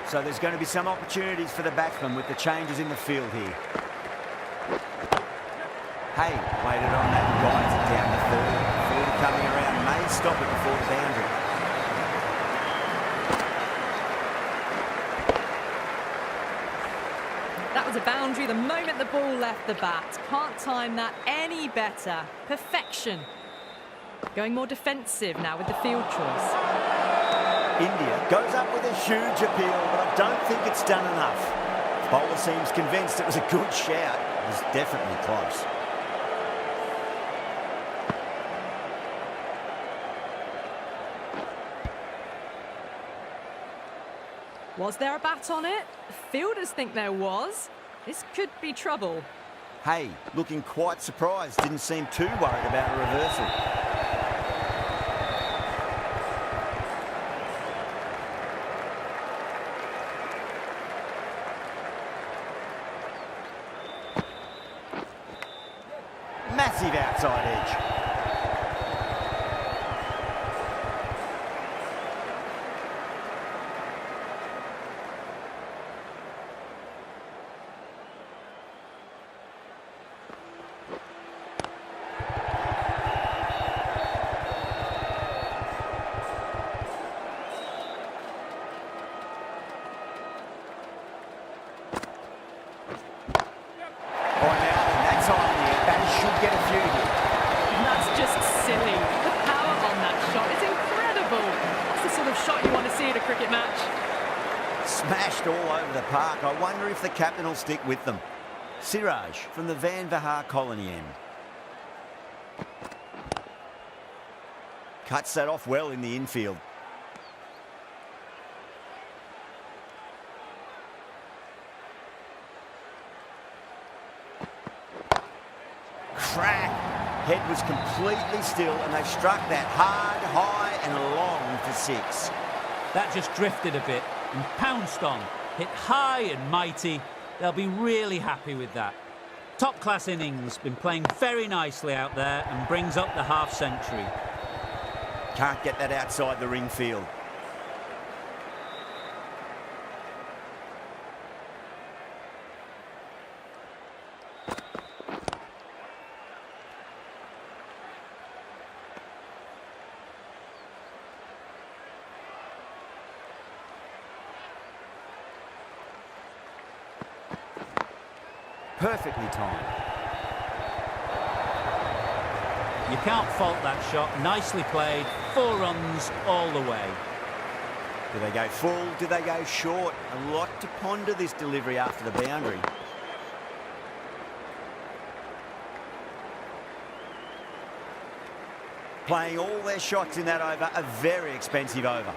So there's going to be some opportunities for the batsmen with the changes in the field here. Hay waited on that, guides it down the third. Fielder coming around, may stop it before the boundary. That was a boundary the moment the ball left the bat. Can't time that any better. Perfection. Going more defensive now with the field choice. India goes up with a huge appeal, but I don't think it's done enough. Bowler seems convinced it was a good shout. It was definitely close. Was there a bat on it? Fielders think there was. This could be trouble. Hay looking quite surprised, didn't seem too worried about a reversal. Massive outside edge. Smashed all over the park. I wonder if the captain will stick with them. Siraj from the Van Vahar colony end. Cuts that off well in the infield. Crack! Head was completely still and they struck that hard, high and long for 6. That just drifted a bit and pounced on. Hit high and mighty. They'll be really happy with that. Top-class innings, been playing very nicely out there and brings up the half-century. Can't get that outside the ring field. Perfectly timed. You can't fault that shot. Nicely played. 4 runs all the way. Do they go full? Do they go short? A lot to ponder this delivery after the boundary. Playing all their shots in that over, a very expensive over.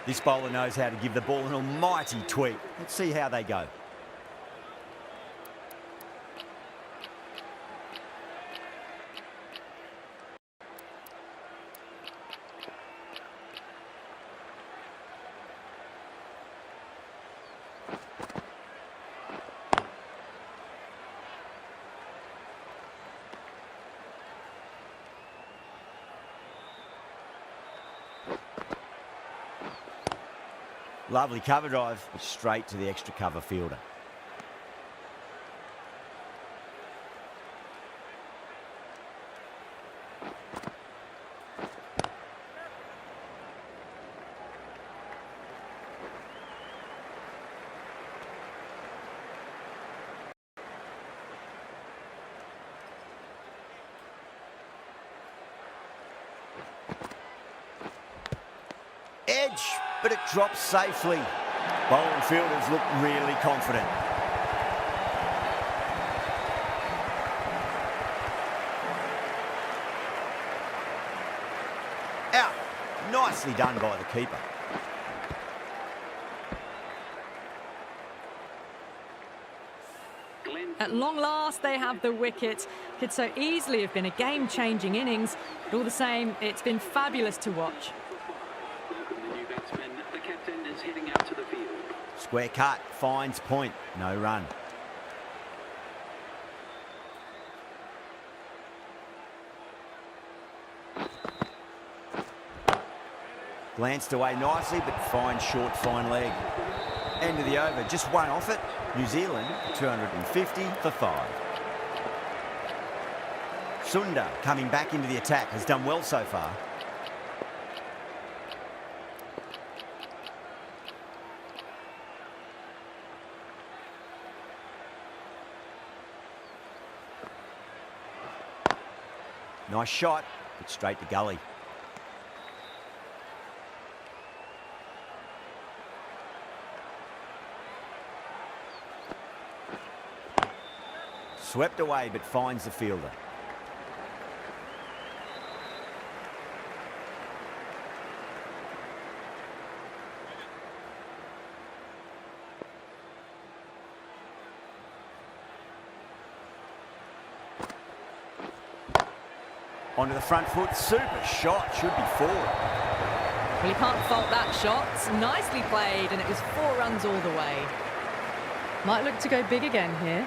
This bowler knows how to give the ball an almighty tweak. Let's see how they go. Lovely cover drive, straight to the extra cover fielder. Edge, but it drops safely. Bowling fielders look really confident. Out. Nicely done by the keeper. At long last, they have the wicket. Could so easily have been a game-changing innings, but all the same, it's been fabulous to watch. The captain is heading out to the field. Square cut, finds point, no run. Glanced away nicely, but finds short, fine leg. End of the over, just one off it. New Zealand, 250 for 5. Sunda, coming back into the attack, has done well so far. Nice shot, but straight to gully. Swept away, but finds the fielder. Onto the front foot, super shot, should be 4. Well, you can't fault that shot. Nicely played, and it was 4 runs all the way. Might look to go big again here.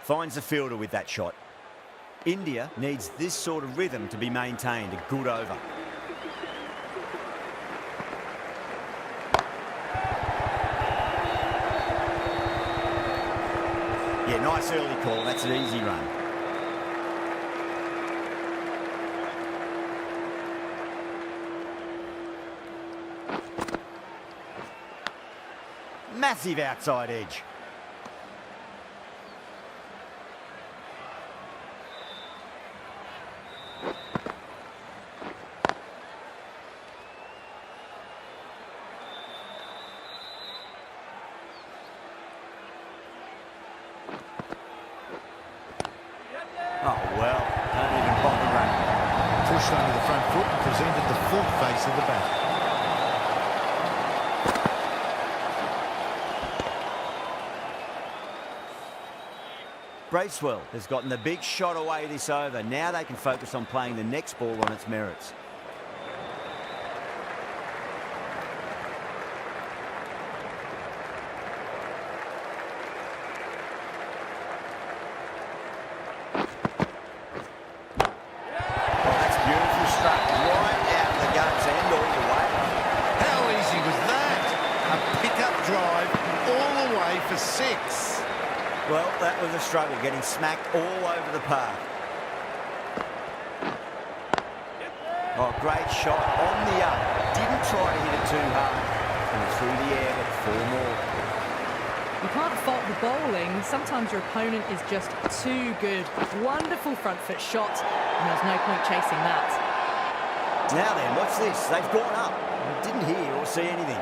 Finds the fielder with that shot. India needs this sort of rhythm to be maintained. A good over. Yeah, nice early call. That's an easy run. Massive outside edge. full face of the bat. Bracewell has gotten the big shot away this over. Now they can focus on playing the next ball on its merits. Oh, that's beautiful struck right out of the guts and all the way. How easy was that? A pickup drive all the way for 6. Well, that was a struggle, getting smacked all over the park. Oh, great shot on the up. Didn't try to hit it too hard. And through the air, but 4 more. You can't fault the bowling. Sometimes your opponent is just too good. Wonderful front foot shot, and there's no point chasing that. Now then, what's this? They've gone up. Didn't hear or see anything.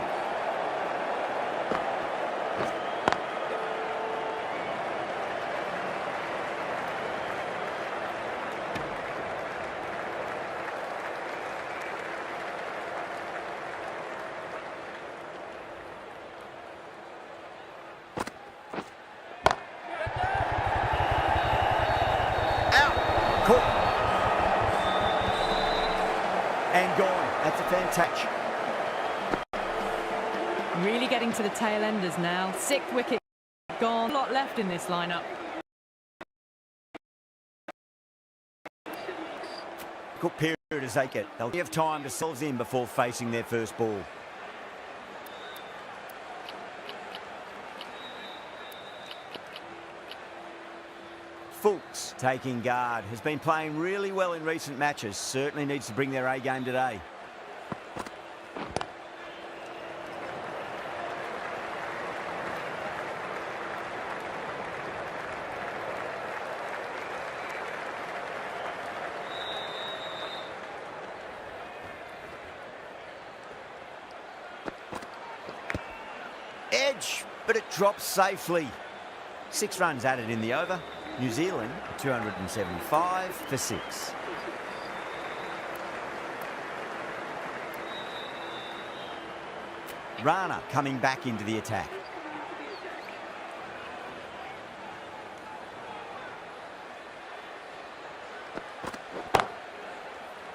And gone. That's a fantastic. Really getting to the tail enders now. 6th wicket gone. A lot left in this lineup. Good period as they get. They'll have time to solve in before facing their first ball. Fultz taking guard. Has been playing really well in recent matches. Certainly needs to bring their A game today. Edge, but it drops safely. 6 runs added in the over. New Zealand 275 for 6. Rana coming back into the attack.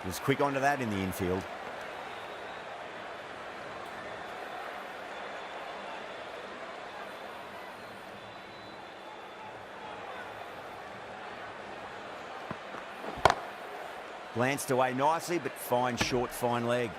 Was quick onto that in the infield. Glanced away nicely, but fine short, fine leg.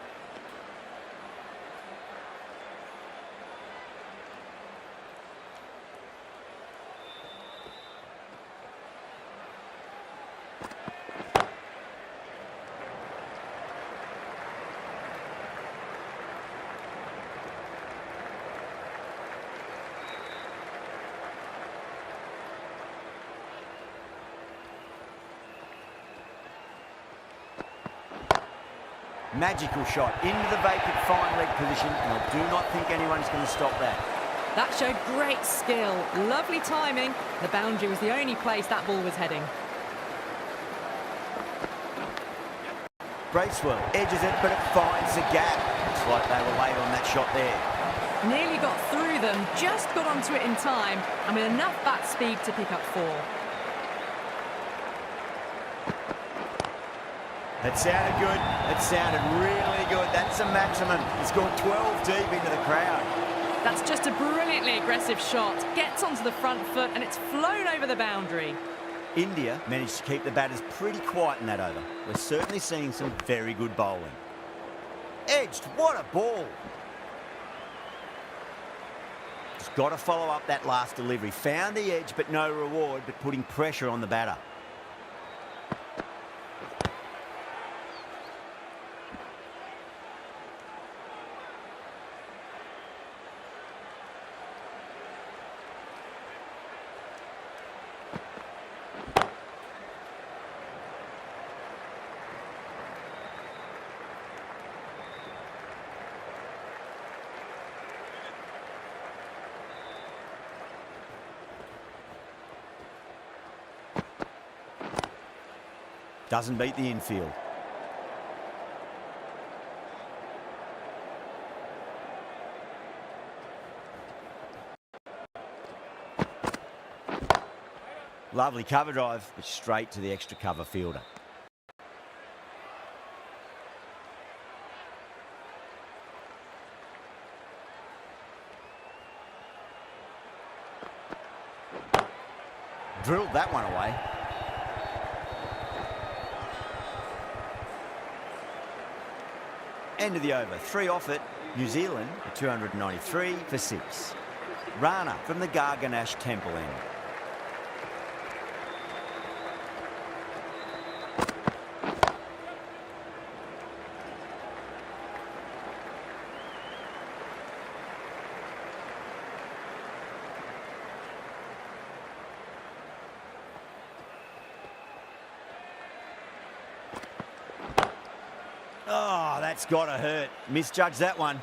Magical shot into the vacant fine leg position, and I do not think anyone's going to stop that. That showed great skill. Lovely timing. The boundary was the only place that ball was heading. Bracewell edges it, but it finds the gap. Looks like they were late on that shot there. Nearly got through them, just got onto it in time, and with enough bat speed to pick up 4. That sounded good. That sounded really good. That's a maximum. It's gone 12 deep into the crowd. That's just a brilliantly aggressive shot. Gets onto the front foot and it's flown over the boundary. India managed to keep the batters pretty quiet in that over. We're certainly seeing some very good bowling. Edged. What a ball. Just got to follow up that last delivery. Found the edge, but no reward, but putting pressure on the batter. Doesn't beat the infield. Lovely cover drive, but straight to the extra cover fielder. Drilled that one away. End of the over. 3 off it. New Zealand at 293 for 6. Rana from the Garganash Temple end. Oh, that's got to hurt. Misjudged that one.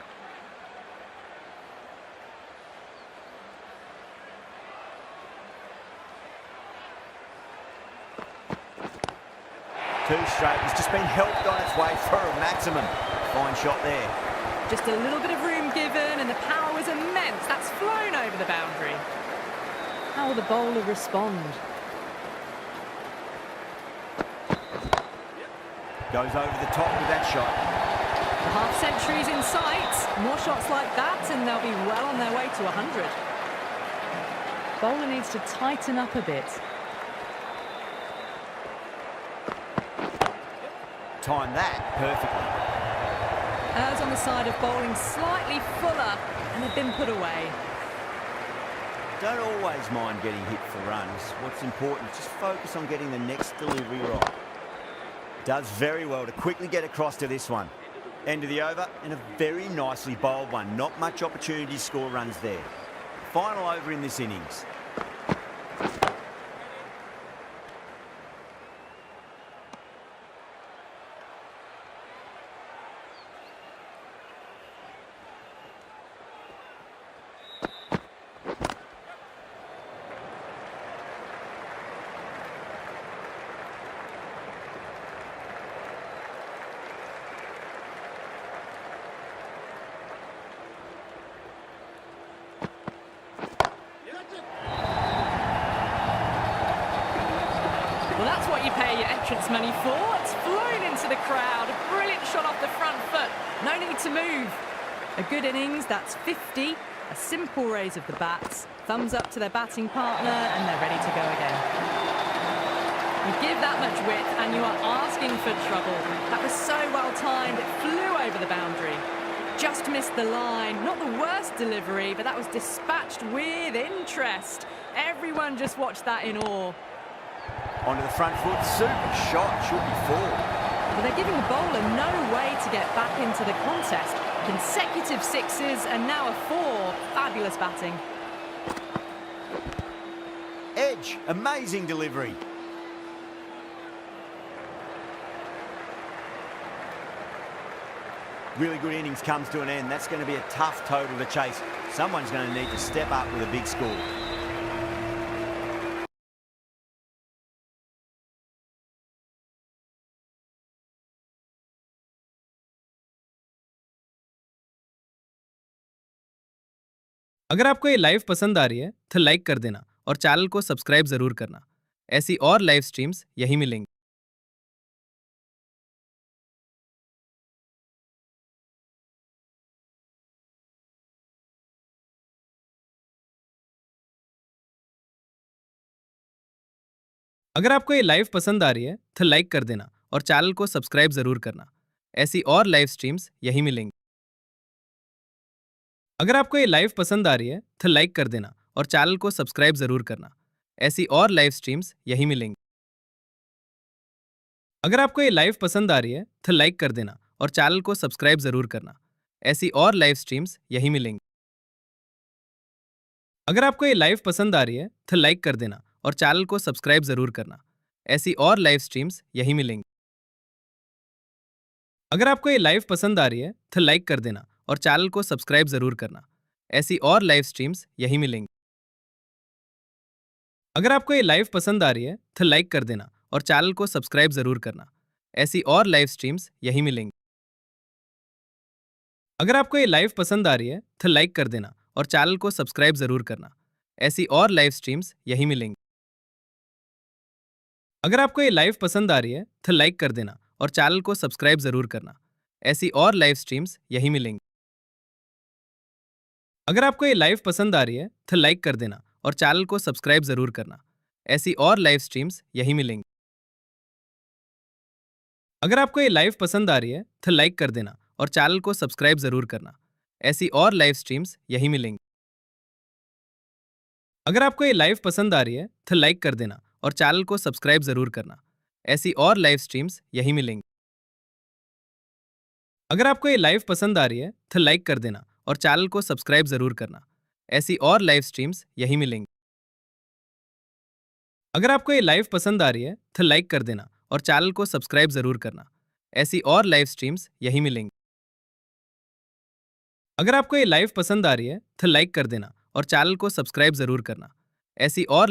Too straight. It's just been helped on its way for a maximum. Fine shot there. Just a little bit of room given and the power was immense. That's flown over the boundary. How will the bowler respond? Goes over the top with that shot. The half century's in sight. More shots like that and they'll be well on their way to 100. Bowler needs to tighten up a bit. Time that perfectly. As on the side of bowling slightly fuller and have been put away. Don't always mind getting hit for runs. What's important is just focus on getting the next delivery right. Does very well to quickly get across to this one. End of the over and a very nicely bowled one. Not much opportunity to score runs there. Final over in this innings. Well, that's what you pay your entrance money for. It's flown into the crowd. A brilliant shot off the front foot. No need to move. A good innings, that's 50. A simple raise of the bats. Thumbs up to their batting partner and they're ready to go again. You give that much width and you are asking for trouble. That was so well timed, it flew over the boundary. Just missed the line. Not the worst delivery, but that was dispatched with interest. Everyone just watched that in awe. Onto the front foot, super shot, should be 4. Well, they're giving the bowler no way to get back into the contest. Consecutive 6s and now a 4. Fabulous batting. Edge, amazing delivery. Really good innings comes to an end. That's going to be a tough total to chase. Someone's going to need to step up with a big score. अगर आपको ये live पसंद आ रही है तो like कर देना और चैनल को सब्सक्राइब जरूर करना। ऐसी और लाइव स्ट्रीम्स यहीं मिलेंगी। अगर आपको ये लाइव पसंद आ रही है तो लाइक कर देना और चैनल को सब्सक्राइब जरूर करना। ऐसी और लाइव स्ट्रीम्स यहीं मिलेंगी। अगर आपको ये लाइव पसंद आ रही है तो लाइक कर देना और चैनल को सब्सक्राइब जरूर करना। ऐसी और लाइव स्ट्रीम्स यहीं मिलेंगी। अगर आपको ये लाइव पसंद आ रही है तो लाइक कर देना और चैनल को सब्सक्राइब जरूर करना। ऐसी और लाइव स्ट्रीम्स यहीं मिलेंगी। अगर आपको ये लाइव पसंद आ रही है तो लाइक कर देना और चैनल को सब्सक्राइब जरूर करना। ऐसी और लाइव स्ट्रीम्स यहीं मिलेंगी। अगर आपको ये लाइव पसंद आ रही है तो लाइक कर देना और चैनल को सब्सक्राइब जरूर करना। ऐसी और लाइव स्ट्रीम्स यहीं मिलेंगी। अगर आपको ये लाइव पसंद आ रही है तो लाइक कर देना और चैनल को सब्सक्राइब जरूर करना। ऐसी और लाइव स्ट्रीम्स यहीं मिलेंगी। अगर आपको ये लाइव पसंद आ रही है तो लाइक कर देना और चैनल को सब्सक्राइब जरूर करना। ऐसी और लाइव स्ट्रीम्स यहीं मिलेंगी। अगर आपको ये लाइव पसंद आ रही है तो लाइक कर देना और चैनल को सब्सक्राइब जरूर करना। ऐसी और लाइव स्ट्रीम्स यहीं मिलेंगी। अगर आपको ये लाइव पसंद आ रही है तो लाइक कर देना और चैनल को सब्सक्राइब जरूर करना। ऐसी और लाइव स्ट्रीम्स यहीं मिलेंगी। अगर आपको ये लाइव पसंद आ रही है तो लाइक कर देना और चैनल को सब्सक्राइब जरूर करना। ऐसी और लाइव स्ट्रीम्स यहीं मिलेंगी। अगर आपको ये लाइव पसंद आ रही है तो लाइक कर देना और चैनल को सब्सक्राइब जरूर करना। ऐसी और लाइव स्ट्रीम्स यहीं मिलेंगी। अगर आपको ये लाइव पसंद आ रही है तो लाइक कर देना और चैनल को सब्सक्राइब जरूर करना। ऐसी और लाइव स्ट्रीम्स यहीं मिलेंगी। अगर आपको ये लाइव पसंद आ रही है तो लाइक कर देना और चैनल को सब्सक्राइब जरूर करना। ऐसी और लाइव स्ट्रीम्स यहीं मिलेंगी। अगर आपको ये लाइव पसंद आ रही है तो लाइक कर देना और चैनल को सब्सक्राइब जरूर करना। ऐसी और